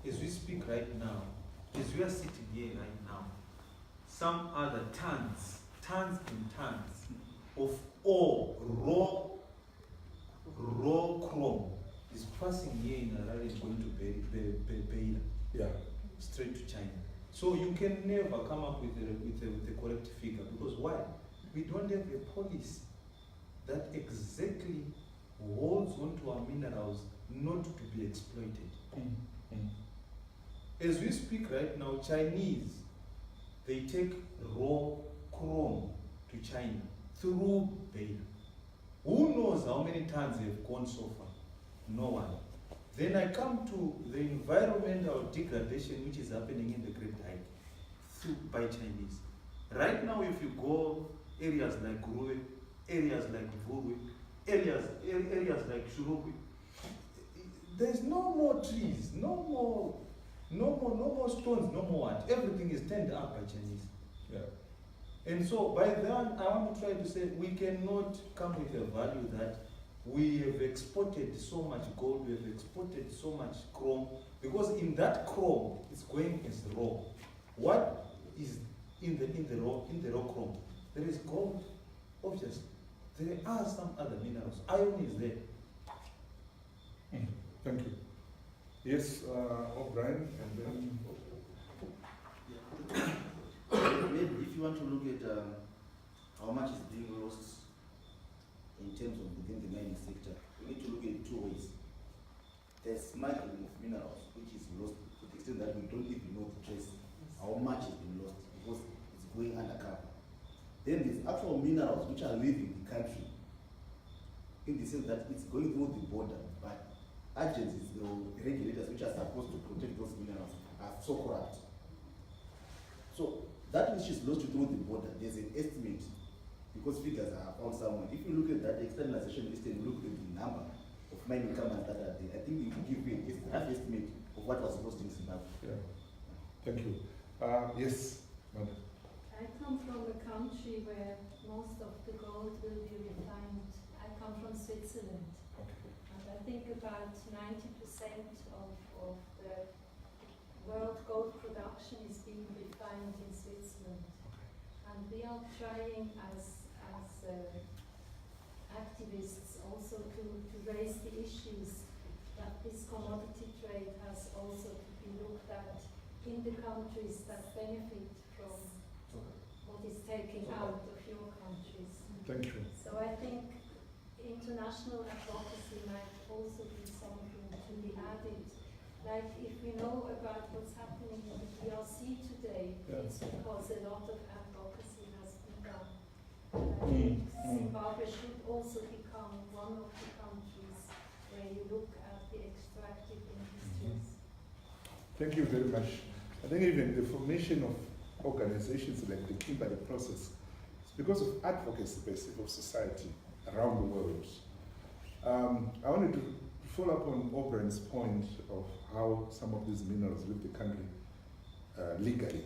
As we speak right now, as we are sitting here right now, some other tons and tons of ore, raw chrome is passing here in Harare and going to Beira, Yeah. straight to China. So you can never come up with a correct figure, because why? We don't have a policy that exactly holds onto our minerals not to be exploited. As we speak right now, Chinese, they take raw chrome to China through Beira. Who knows how many tons have gone so far? No one. Then I come to the environmental degradation which is happening in the Great Hike by Chinese. Right now, if you go areas like Grue, areas like Vurwe, areas like Shurukwe, there's no more trees, no more stones, no more what. Everything is turned up by Chinese. Yeah. And so by then, I want to try to say we cannot come with a value that we have exported so much gold, we have exported so much chrome, because in that chrome, it's going as raw. What is in the raw chrome? There is gold, obviously. There are some other minerals. Iron is there. Thank you. Yes, O'Brien, and then. Maybe if you want to look at how much is being lost in terms of within the mining sector, we need to look at it two ways. There's smuggling of minerals, which is lost to the extent that we don't even know the trace, how much has been lost, because it's going undercover. Then there's actual minerals which are leaving the country, in the sense that it's going through the border, but agencies, the regulators which are supposed to protect those minerals are so corrupt. So that which is lost through the border, there's an estimate, because figures are found somewhere. If you look at that externalization list and look at the number of mining companies that are there, I think it will give you a rough estimate of what was lost in Zimbabwe. Yeah. Thank you. Yes, Madam. I come from a country where most of the gold will be refined. I come from Switzerland. Okay. And I think about 90% of the world gold production is being refined in Switzerland. And we are trying as activists also to raise the issues that this commodity trade has also to be looked at in the countries that benefit from what is taken out of your countries. Thank you. So I think international advocacy might also be something to be added. Like if we know about what's happening in the DRC today, it's because a lot of advocacy has been done. I think Zimbabwe should also become one of the countries where you look at the extractive industries. Thank you very much. I think even the formation of organizations like the Kimberley process is because of advocacy basically of society around the world. I wanted to follow up on O'Brien's point of how some of these minerals leave the country legally.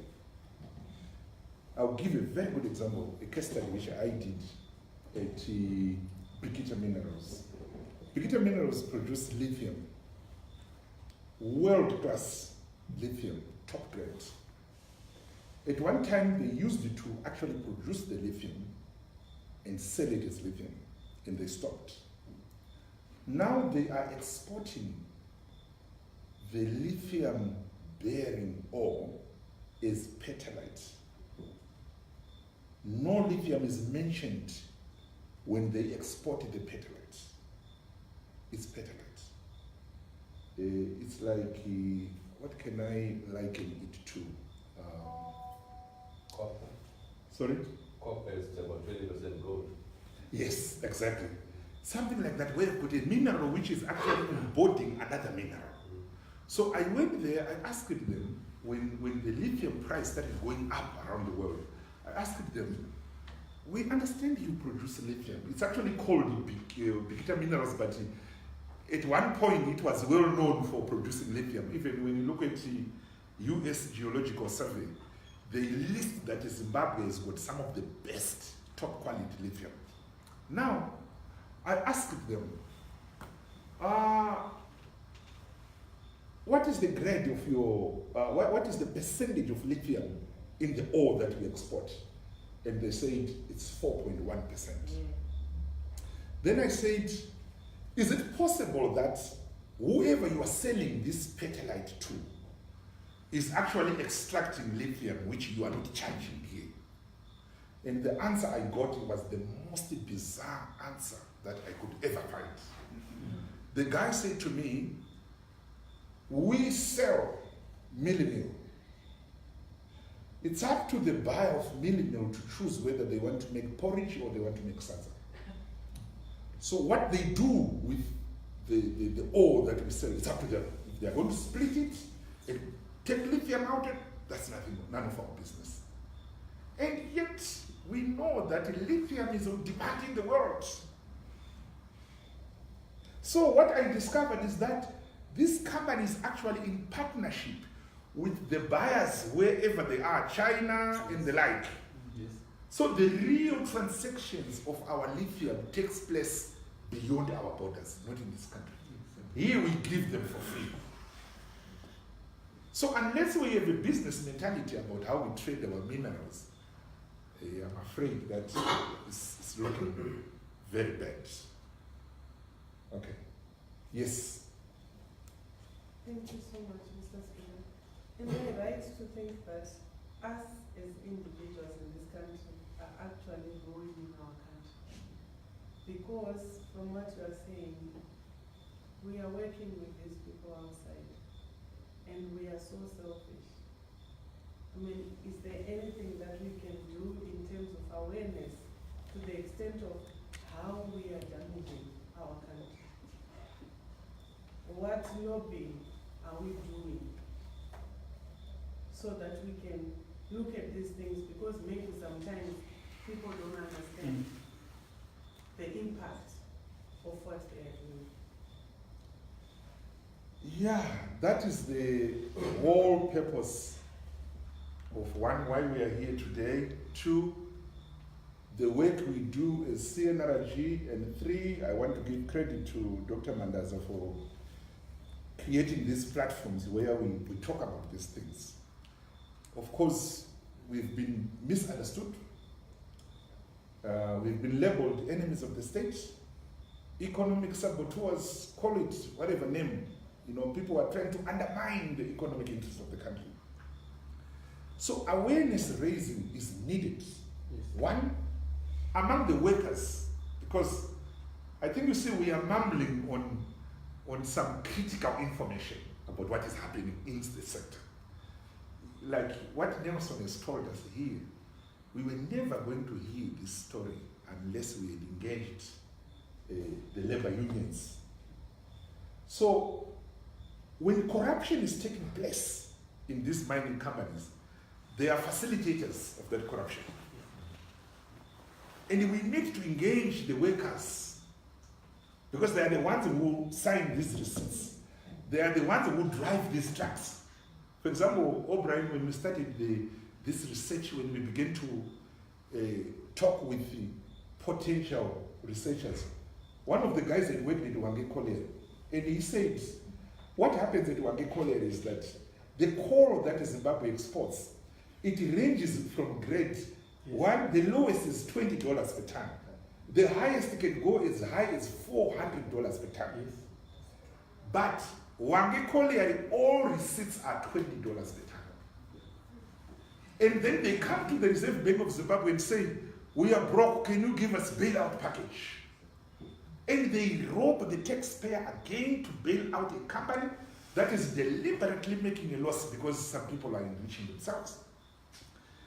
I'll give a very good example, a case study which I did at Brigitte Minerals. Brigitte Minerals produce lithium, world-class lithium, top grade. At one time, they used it to actually produce the lithium and sell it as lithium, and they stopped. Now they are exporting the lithium-bearing ore as petalite. No lithium is mentioned when they exported the petalite. It's petalite. It's like, what can I liken it to? Copper. Sorry? Copper is about 20% gold. Yes, exactly. Something like that, where you put a mineral which is actually embodying another mineral. So I went there, I asked them, when the lithium price started going up around the world, I asked them, we understand you produce lithium. It's actually called Bikita Minerals, but at one point it was well known for producing lithium. Even when you look at the US Geological Survey, they list that Zimbabwe has got some of the best top quality lithium. Now, I asked them, what is the grade of your, what is the percentage of lithium in the ore that we export? And they said it's 4.1%. Then I said, is it possible that whoever you are selling this petalite to is actually extracting lithium which you are not charging here? And the answer I got was the most bizarre answer that I could ever find. The guy said to me, we sell millimil. It's up to the buyer of millimil to choose whether they want to make porridge or they want to make salsa. So what they do with the ore that we sell, it's up to them. If they're going to split it and take lithium out, that's none of our business. And yet, we know that lithium is on demand in the world. So what I discovered is that this company is actually in partnership with the buyers wherever they are, China and the like. Yes. So the real transactions of our lithium takes place beyond our borders, not in this country. Here we give them for free. So unless we have a business mentality about how we trade our minerals, I'm afraid that it's looking very bad. Okay. Yes. Thank you so much, Mr. Speaker. Am I right to think that us as individuals in this country are actually growing in our country? Because from what you are saying, we are working with these people outside and we are so selfish. I mean, is there anything that we can do in terms of awareness to the extent of how we are damaging our country? What lobbying are we doing so that we can look at these things? Because maybe sometimes people don't understand the impact of what they are doing. Yeah, that is the whole purpose of one, why we are here today. Two, the work we do as CNRG. And three, I want to give credit to Dr. Mandaza for creating these platforms where we talk about these things. Of course, we've been misunderstood. We've been labeled enemies of the state, economic saboteurs, call it whatever name. You know, people are trying to undermine the economic interests of the country. So awareness raising is needed. Yes. One, among the workers, because I think you see we are mumbling on some critical information about what is happening in the sector. Like what Nelson has told us here, we were never going to hear this story unless we had engaged the labor unions. So when corruption is taking place in these mining companies, they are facilitators of that corruption. And we need to engage the workers because they are the ones who sign these receipts. They are the ones who drive these trucks. For example, O'Brien, when we started this research, when we began to talk with the potential researchers, one of the guys had worked at Wange Colliery, and he said, what happens at Wange Colliery is that the coal that Zimbabwe exports It ranges from grade. One, the lowest is $20 per ton. The highest can go as high as $400 per ton. But Wange Colliery, all receipts are $20 per ton. And then they come to the Reserve Bank of Zimbabwe and say, we are broke, can you give us bailout package? And they rob the taxpayer again to bail out a company that is deliberately making a loss because some people are enriching themselves.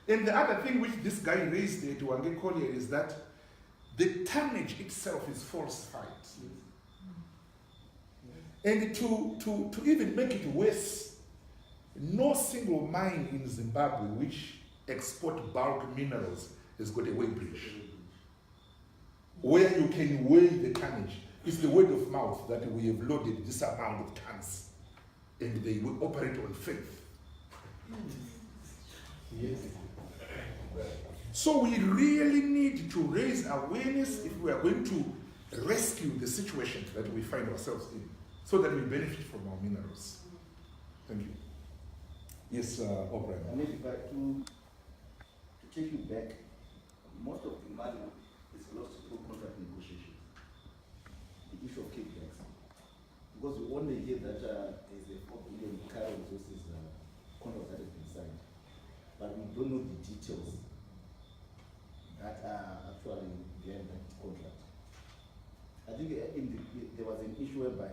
And the other thing which this guy raised at Wange Colliery is that the tonnage itself is falsified. And to even make it worse, no single mine in Zimbabwe which export bulk minerals has got a weighbridge where you can weigh the tonnage. It's the word of mouth that we have loaded this amount of tons and they will operate on faith. Yes. So we really need to raise awareness if we are going to rescue the situation that we find ourselves in, so that we benefit from our minerals. Thank you. Yes, O'Brien. And maybe to take you back, most of the money is lost through contract negotiations. The issue of kickbacks. Because we only hear that there's a 4 billion current resources contract that has been signed. But we don't know the details that are actually behind that contract. I think there was an issue whereby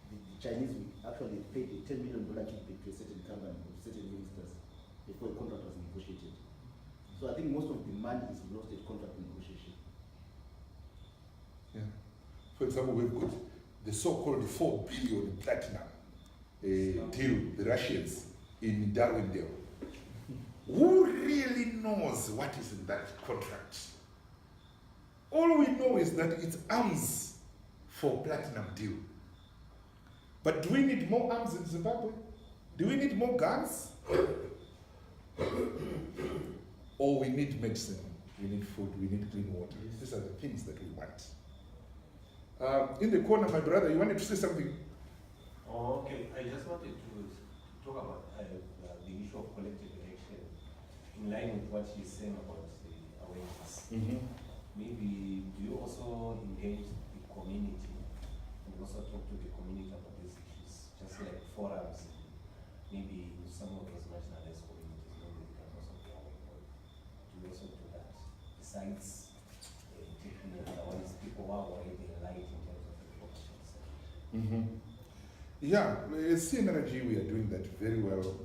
the Chinese actually paid a $10 million kickback to a certain company or certain ministers before the contract was negotiated. So I think most of the money is lost at contract negotiation. Yeah. For example, we've got the so-called 4 billion platinum deal, the Russians in Darwindale. Who really knows what is in that contract? All we know is that it's arms for platinum deal. But do we need more arms in Zimbabwe? Do we need more guns? Or we need medicine, we need food, we need clean water. These are the things that we want. In the corner, my brother, you wanted to say something? Oh, okay. I just wanted to talk about the issue of collective action in line with what he's saying about the awareness. Maybe do you also engage the community and also talk to the community about these issues, just like forums, maybe in some of those marginalized communities, maybe they can also be aware. Do you also do that? Besides taking otherwise people are already light in terms of the options. Yeah, at SlyMedia we are doing that very well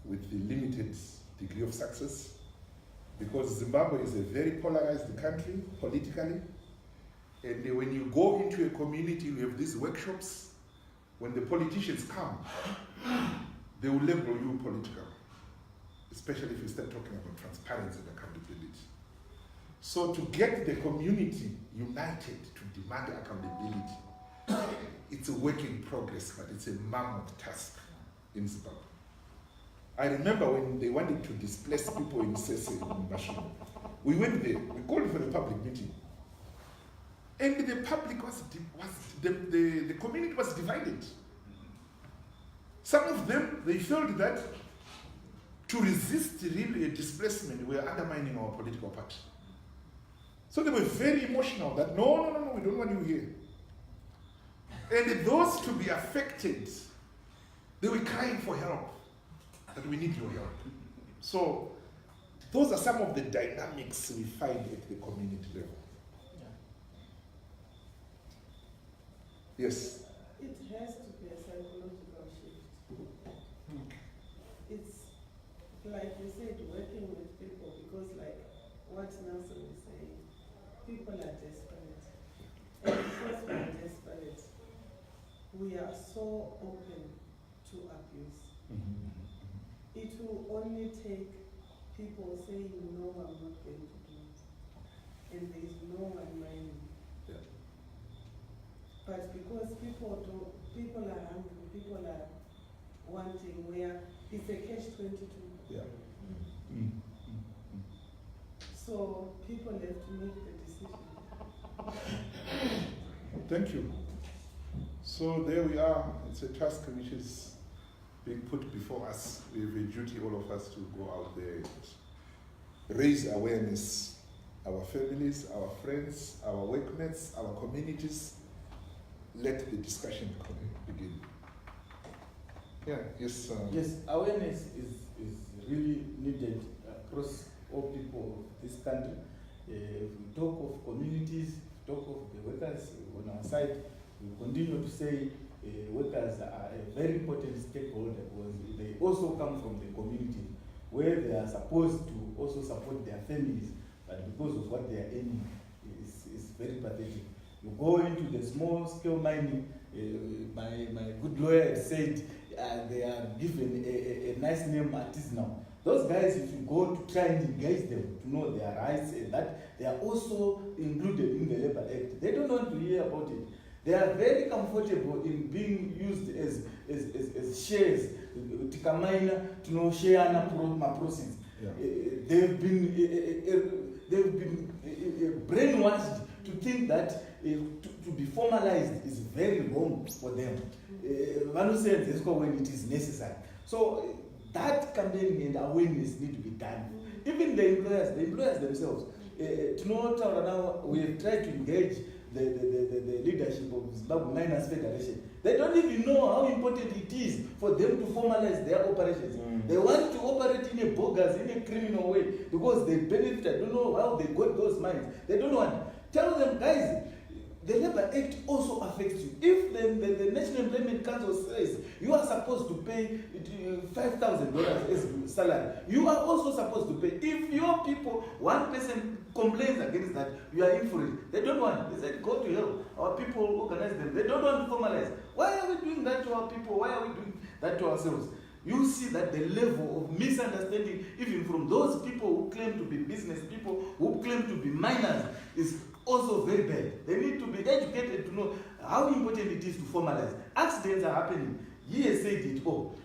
with the limited degree of success, because Zimbabwe is a very polarized country politically, and when you go into a community, we have these workshops. When the politicians come, they will label you political, especially if you start talking about transparency and accountability. So to get the community united to demand accountability, it's a work in progress, but it's a mammoth task in Zimbabwe. I remember when they wanted to displace people in Sese in Mashimo. We went there, we called for a public meeting. And the public the community was divided. Some of them, they felt that to resist really a displacement, we are undermining our political party. So they were very emotional that no, we don't want you here. And those to be affected, they were crying for help, that we need your help. So those are some of the dynamics we find at the community level. Yes? It has to be a psychological shift. It's like you said, working with people, because like what Nelson is saying, people are desperate. And because we are desperate, we are so open to abuse. It will only take people saying, no, I'm not going to do it. And there is no one minding. Yeah. But because people are hungry, people are wanting, where it's a catch-22. Yeah. So people have to make the decision. Thank you. So there we are. It's a task which is being put before us. We have a duty, all of us, to go out there and raise awareness. Our families, our friends, our workmates, our communities. Let the discussion begin. Yeah, yes. Yes, awareness is really needed across all people of this country. If we talk of communities, talk of the workers on our side, we continue to say workers are a very important stakeholder because they also come from the community where they are supposed to also support their families, but because of what they are earning is very pathetic. You go into the small scale mining, my good lawyer said they are given a nice name, artisanal. Those guys, if you go to try and engage them to know their rights and that they are also included in the Labour Act, they don't want to hear about it. They are very comfortable in being used as shares, tikamina, to know share na process. Yeah. They've been brainwashed to think that to be formalized is very wrong for them. One says this when it is necessary. So that campaign and awareness need to be done. Even the employers themselves. To know now we have tried to engage the leadership of Zimbabwe Miners Federation. They don't even know how important it is for them to formalize their operations. They want to operate in a bogus, in a criminal way because they benefit. I don't know how they got those mines. They don't want. Tell them, guys, the Labour Act also affects you. If the National Employment Council says you are supposed to pay $5,000 as salary, you are also supposed to pay. If your people, one person complains against that, you are in for it. They don't want. They said, go to hell. Our people organize them. They don't want to formalize. Why are we doing that to our people? Why are we doing that to ourselves? You see that the level of misunderstanding, even from those people who claim to be business people, who claim to be miners, is also very bad. They need to be educated to know how important it is to formalize. Accidents are happening. He has said it all.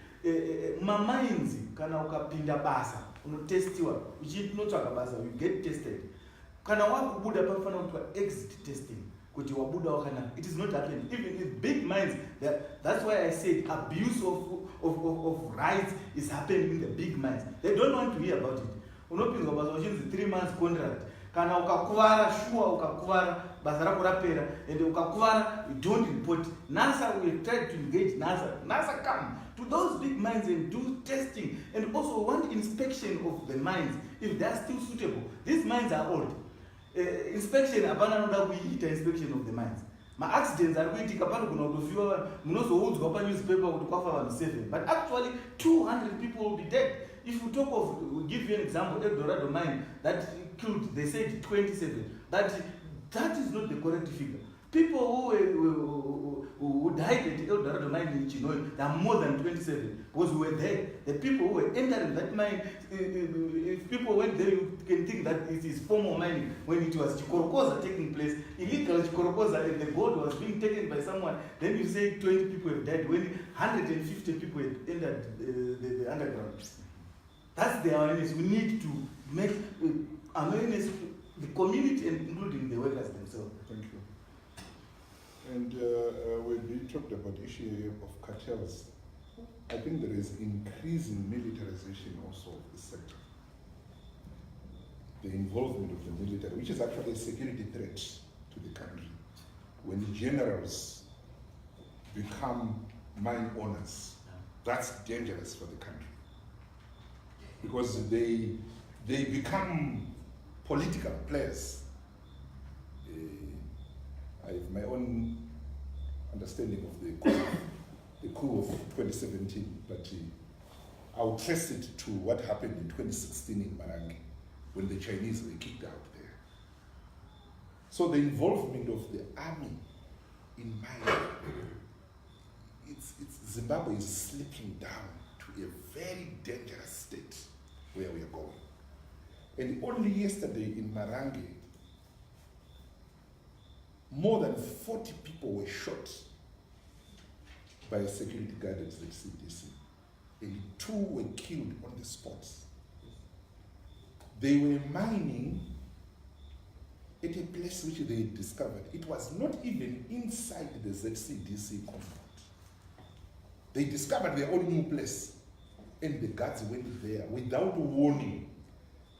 Mamainzi kana ukapinda basa unotestiwa uchinotsvaga basa you get tested. Kana wakubuda pafana kutwa exit testing kuti wabuda wakanaka. It is not happening. Even in big mines, that's why I said abuse of rights is happening in the big mines. They don't want to hear about it. Unopinzwa basa uchinzi 3 months contract. Kana ukakuvara, sure ukakuvara, basa rako rapera, and ukakuvara, you don't report. NASA, we have tried to engage NASA. NASA come to those big mines and do testing, and also one inspection of the mines, if they are still suitable. These mines are old. Inspection, apana noda kuita inspection of the mines. My accidents are waiting kapano kuna utofiwa, munoso holds kwa newspaper utukwafa van 7. But actually, 200 people will be dead. If you talk of, we'll give you an example, El Dorado mine that killed, they said 27. That is not the correct figure. People who died at El Dorado mine in Chinoy, there are more than 27 because we were there. The people who were entering that mine, if people went there, you can think that it is formal mining when it was Chikorokoza taking place, illegal Chikorokoza, and the gold was being taken by someone. Then you say 20 people have died when 150 people had entered the underground. That's the awareness. We need to make awareness to the community and including the workers themselves. Thank you. And when we talked about the issue of cartels, I think there is increasing militarization also of the sector. The involvement of the military, which is actually a security threat to the country. When the generals become mine owners, that's dangerous for the country. Because they become political players. I have my own understanding of the coup of 2017, but I'll trace it to what happened in 2016 in Marangi, when the Chinese were kicked out there. So the involvement of the army in mining, Zimbabwe is slipping down to a very dangerous state where we are going. And only yesterday in Marangi, more than 40 people were shot by a security guard at the CDC, and 2 were killed on the spot. They were mining at a place which they discovered. It was not even inside the ZCDC compound. They discovered their own new place, and the guards went there without warning.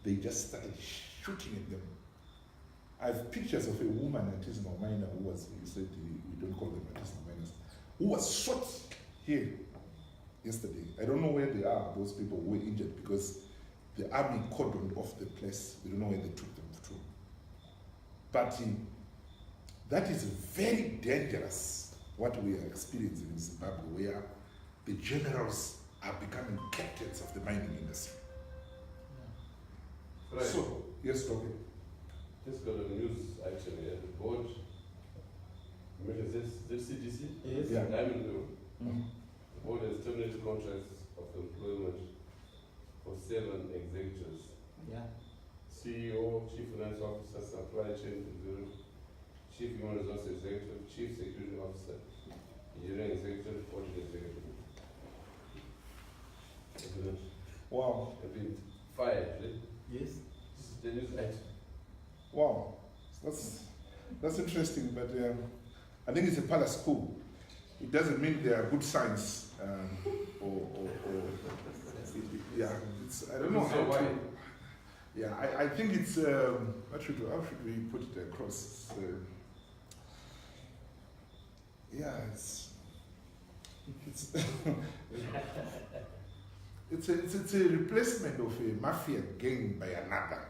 They just started shooting at them. I have pictures of a woman, artisanal miner, who was, you said we don't call them artisanal miners, who was shot here yesterday. I don't know where they are, those people who were injured, because the army cordoned off the place. We don't know where they took them to. But that is very dangerous, what we are experiencing in Zimbabwe, where the generals are becoming captains of the mining industry. Yeah. Right. So, yes, Doctor. Just got a news item here. The board, remember this CDC? Yes. Yeah. Diamond Blue. Mm-hmm. The board has terminated contracts of employment for 7 executives. Yeah. CEO, Chief Finance Officer, Supply Chain Executive, Chief Human Resources Executive, Chief Security Officer, Engineering Executive, Audit Executive. Wow. Have been fired, right? Yes. This is the news item. Wow. That's interesting, but I think it's a palace coup. It doesn't mean they are good signs, yeah. I don't know how to. Yeah, I think it's how should we put it across? Yeah, it's a replacement of a mafia gang by another.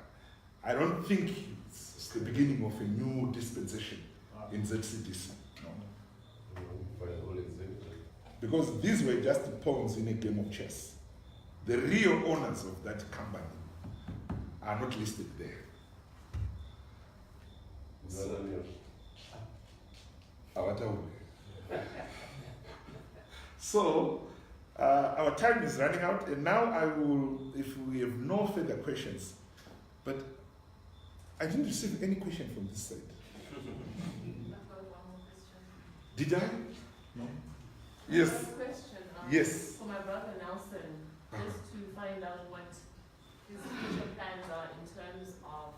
I don't think it's the beginning of a new dispensation in ZCDC. No. Because these were just pawns in a game of chess. The real owners of that company are not listed there. So, our time is running out, and now I will, if we have no further questions, but I didn't receive any question from this side. I've got one more question. Did I? No. Yes. One question. Yes. For my brother Nelson, just to find out what his future plans are in terms of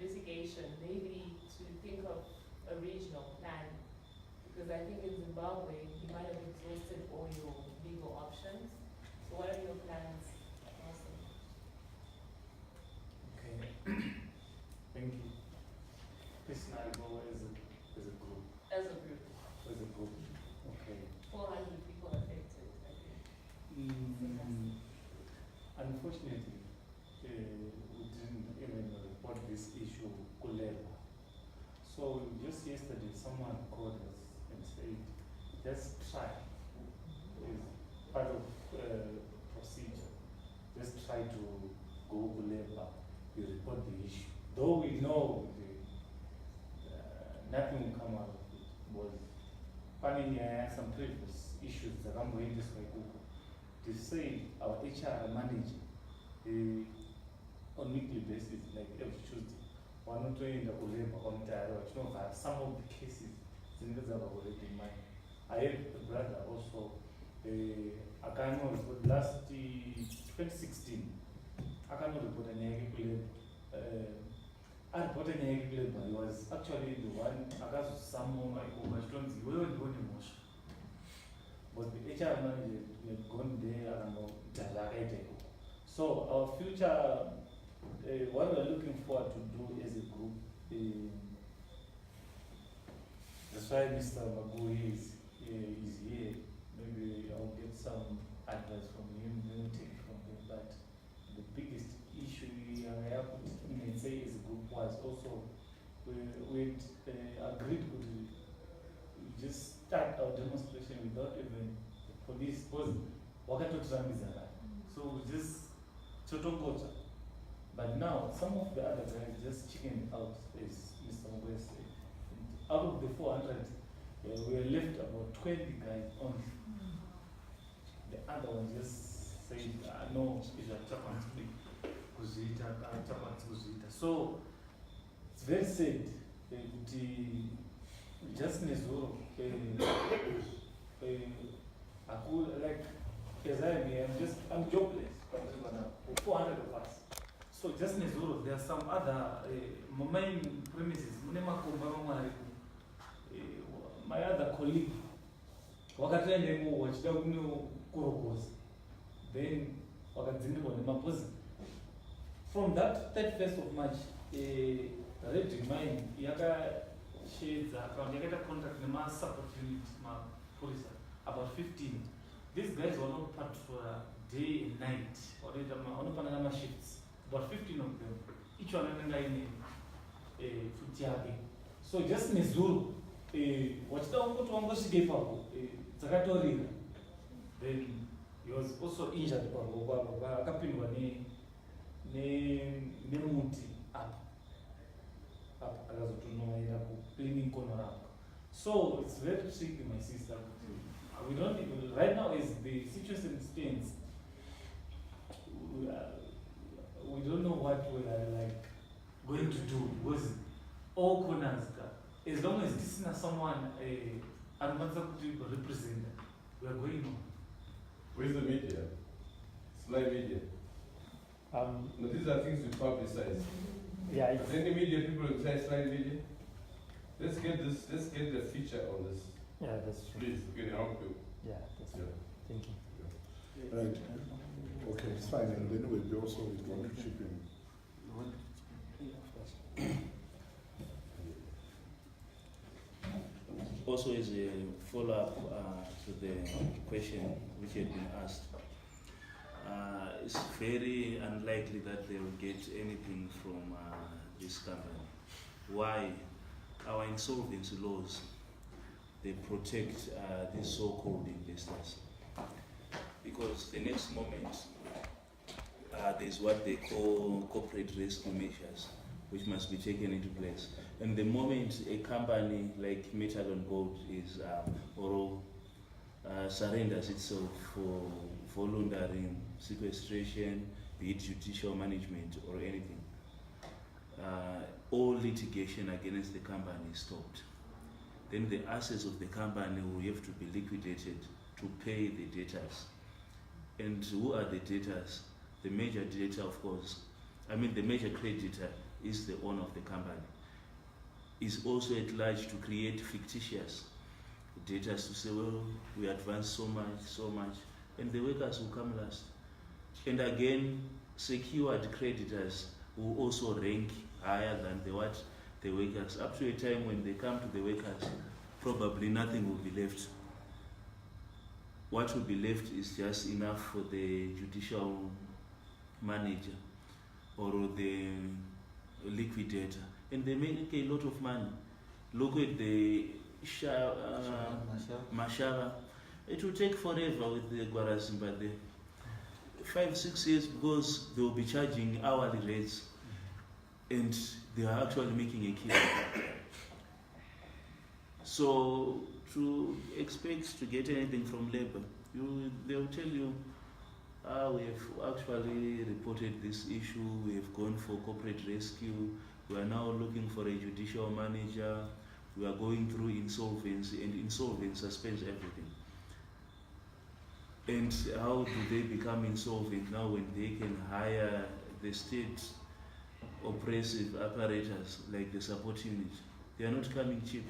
litigation, maybe to think of a regional plan, because I think in Zimbabwe you might have exhausted all your legal options. So what are your plans? Nelson? Okay. Thank you. Personally, or as a group? As a group. As a group. Okay. 400 people affected, I think. Unfortunately, we didn't even report this issue Kuleba. So just yesterday, someone called us and said, just try. It's part of procedure. Just try to go Kuleba. You report the issue. Though we know nothing will come out of it. Was funny, some previous issues that I'm going this way. To say our HR manager on weekly basis, like every Tuesday, one or two in the labor on some of the cases in the already in mind. I have a brother also, I can't know, last 2016, I can't report a negative I reported a negative labor. He was actually the one, I got someone like overstones, we were going to motion. But the HR manager had gone there and so our future, what we're looking forward to do as a group, that's why Mr. Magui is here. Maybe I'll get some advice from him, we'll take it from him. But the biggest issue we have to say as a group was also we agreed to just start our demonstration without even the police, because so we just chotokocha. But now some of the other guys just chickened out, as Mr. Mugwe said. Out of the 400, we were left about 20 guys only. The other one just said, no, so it's very sad. Just Nezuro, I could, like, as I'm jobless, 400 of us. So just Nezuro, there are some other main premises. My other colleague, wakatoendemo wachida kunokurokoza then wakadzindirwa nemaposi. From that 31st of March, red mine yakashedza account yakaita contact nema-support unit mapolisa about 15. These guys were not patrol day and night, vanopanana mashifts, about 15 of them, each one anenge aine futi yake. So just nezuro wachida kungoti wangosvika ipapo dzakatorira, then he was also injured paboko apo, akapindwa nemuti apa akazotonoera kucleaning corner apo. So it's very tricky, my sister. We don't even, right now as the situation stands, we don't know what we are like going to do, because all corners, as long as this is someone to represent, we are going on. Where's the media? SlyMedia. No, these are things we publicize. Yeah. Are there any media people inside SlyMedia? Let's get the feature on this. Yeah, that's true. Please, we can help you. Yeah, that's true. Thank you. Right. Okay, it's fine. And then we also want to chip in. Also, as a follow-up to the question which had been asked, it's very unlikely that they will get anything from this company. Why? Our insolvency laws, they protect these so-called investors. Because the next moment, there's what they call corporate rescue measures, which must be taken into place. And the moment a company like Metal and Gold is surrenders itself for voluntary sequestration, be it judicial management or anything, all litigation against the company is stopped. Then the assets of the company will have to be liquidated to pay the debtors. And who are the debtors? The major debtor, of course, the major creditor is the owner of the company. Is also at large to create fictitious debtors to say, well, we advanced so much, and the workers will come last. And again, secured creditors will also rank higher than the workers, up to a time when they come to the workers, probably nothing will be left. What will be left is just enough for the judicial manager or the liquidator, and they make a lot of money. Look at the Mashara. It will take forever with the Guarazimba there. 5-6 years, because they will be charging hourly rates and they are actually making a killing. So to expect to get anything from labor, they will tell you, we have actually reported this issue, we have gone for corporate rescue, we are now looking for a judicial manager, we are going through insolvency, and insolvency suspends everything. And how do they become insolvent now when they can hire the state oppressive apparatus like the support unit? They are not coming cheap.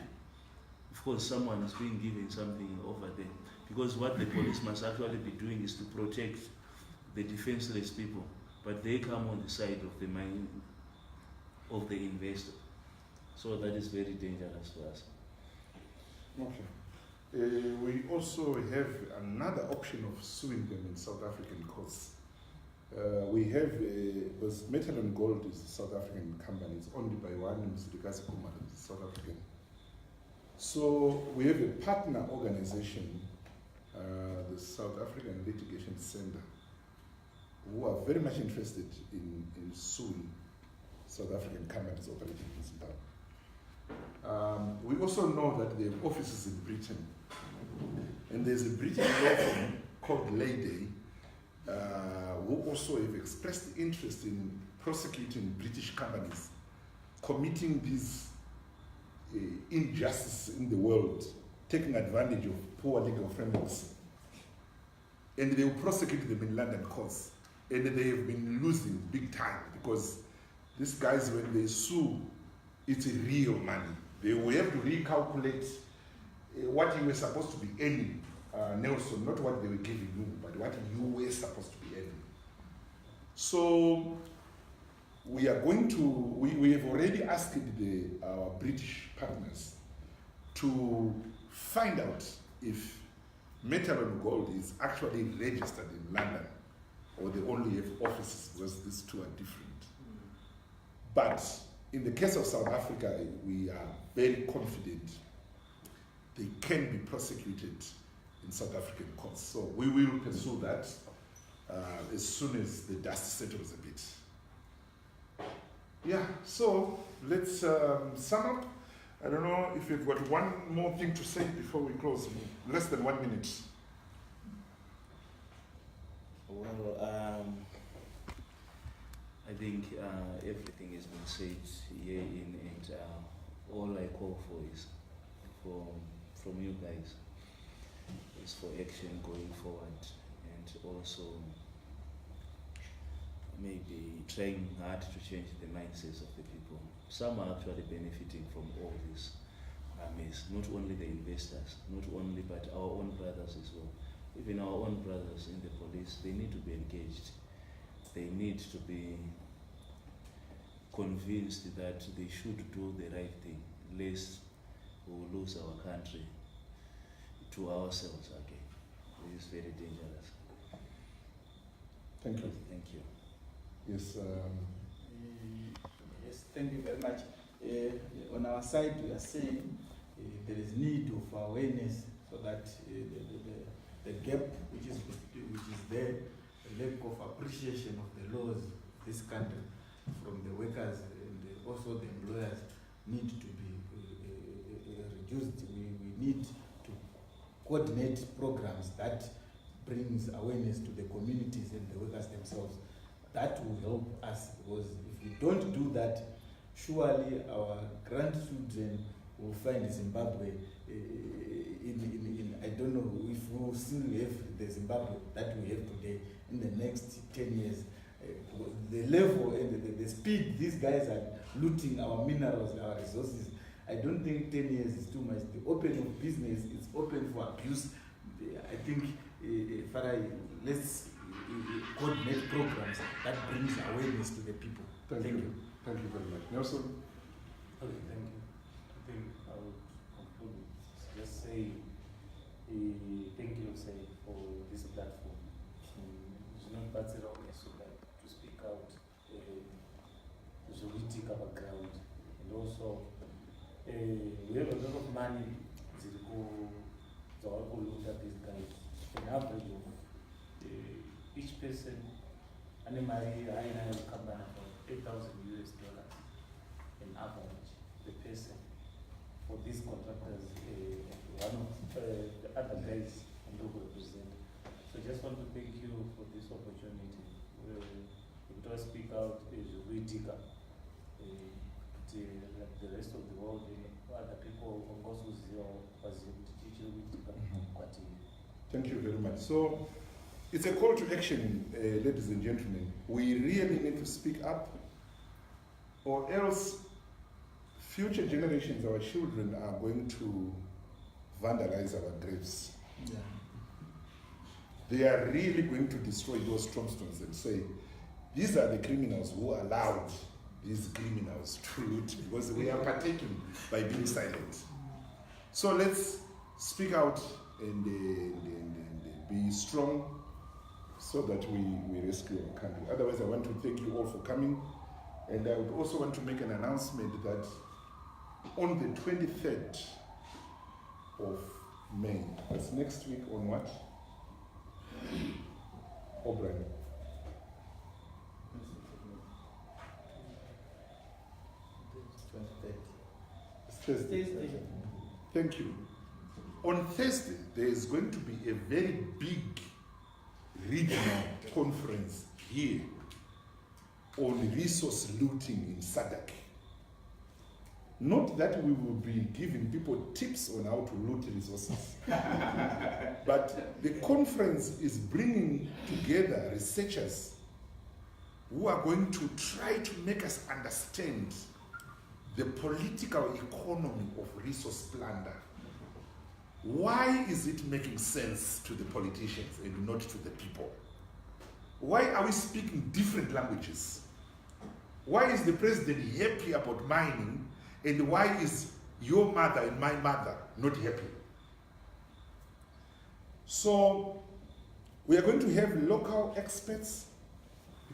Of course, someone is being given something over there, because what the police must actually be doing is to protect the defenseless people, but they come on the side of the mind of the investor. So that is very dangerous for us. Okay. We also have another option of suing them in South African courts. We have, because Metal and Gold is a South African company, it's owned by one Mr. Kumar, South African. So we have a partner organization, the South African Litigation Center, who are very much interested in suing South African companies operating in Zimbabwe. We also know that they have offices in Britain, and there's a British law firm called Leyday, who also have expressed interest in prosecuting British companies committing these injustice in the world, taking advantage of poor legal frameworks, and they will prosecute them in London courts, and they have been losing big time, because these guys, when they sue, it's real money. They will have to recalculate what you were supposed to be earning Nelson, not what they were giving you, but what you were supposed to be having. So we are going to, we have already asked our British partners to find out if Metal and Gold is actually registered in London, or they only have offices, because these two are different. But in the case of South Africa, we are very confident they can be prosecuted in South African courts. So we will pursue that as soon as the dust settles a bit. Yeah, so let's sum up. I don't know if you've got one more thing to say before we close. Less than 1 minute. Well, I think everything has been said here and all I call for is from you guys is for action going forward, and also maybe trying hard to change the mindsets of the people. Some are actually benefiting from all this mess, not only the investors, not only, but our own brothers as well. Even our own brothers in the police, they need to be engaged. They need to be convinced that they should do the right thing, lest we will lose our country to ourselves again. It is very dangerous. Thank you. Thank you. Yes. Yes, thank you very much. On our side, we are saying there is need of awareness so that the gap which is there, the lack of appreciation of the laws of this country from the workers and also the employers need to be reduced. We need to coordinate programs that brings awareness to the communities and the workers themselves. That will help us, because if we don't do that, surely our grandchildren will find Zimbabwe in I don't know if we will still have the Zimbabwe that we have today in the next 10 years. The level and the speed these guys are looting our minerals, our resources, I don't think 10 years is too much. The open of business is open for abuse. I think, Farai, let's coordinate programs that brings awareness to the people. Thank you. Thank you very much. Nelson? Okay, thank you. I think I would conclude with just say thank you, say, for this platform. It's not bad at all to speak out, geopolitical background, and also we have a lot of money to look at these guys. An average of each person, animally, I come down about $8,000 in average, the person for these contractors. One of the other guys I'm going to represent. So I just want to thank you for this opportunity. We don't speak out Ruitika, like the rest of the world, other people, of course, Thank you very much. So it's a call to action, ladies and gentlemen. We really need to speak up, or else future generations, our children, are going to vandalize our graves. Yeah. They are really going to destroy those tombstones and say, these are the criminals who allowed these criminals to loot, because we are partaking by being silent. So let's speak out and be strong so that we rescue our country. Otherwise, I want to thank you all for coming. And I would also want to make an announcement that on the 23rd of May, that's next week, on what? O'Brien. Thursday. Thank you. On Thursday, there is going to be a very big regional conference here on resource looting in SADC. Not that we will be giving people tips on how to loot resources, but the conference is bringing together researchers who are going to try to make us understand the political economy of resource plunder. why is it making sense to the politicians and not to the people? Why are we speaking different languages? Why is the president happy about mining, and why is your mother and my mother not happy? So we are going to have local experts,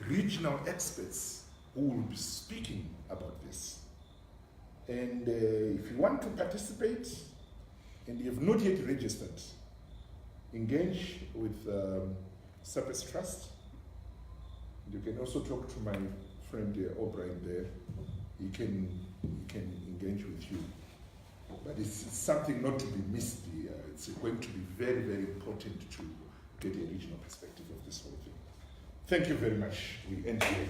regional experts who will be speaking about this. And if you want to participate and you have not yet registered, engage with Surface Trust. You can also talk to my friend O'Brien there. He can engage with you. But it's something not to be missed. It's going to be very, very important to get a regional perspective of this whole thing. Thank you very much. We end here.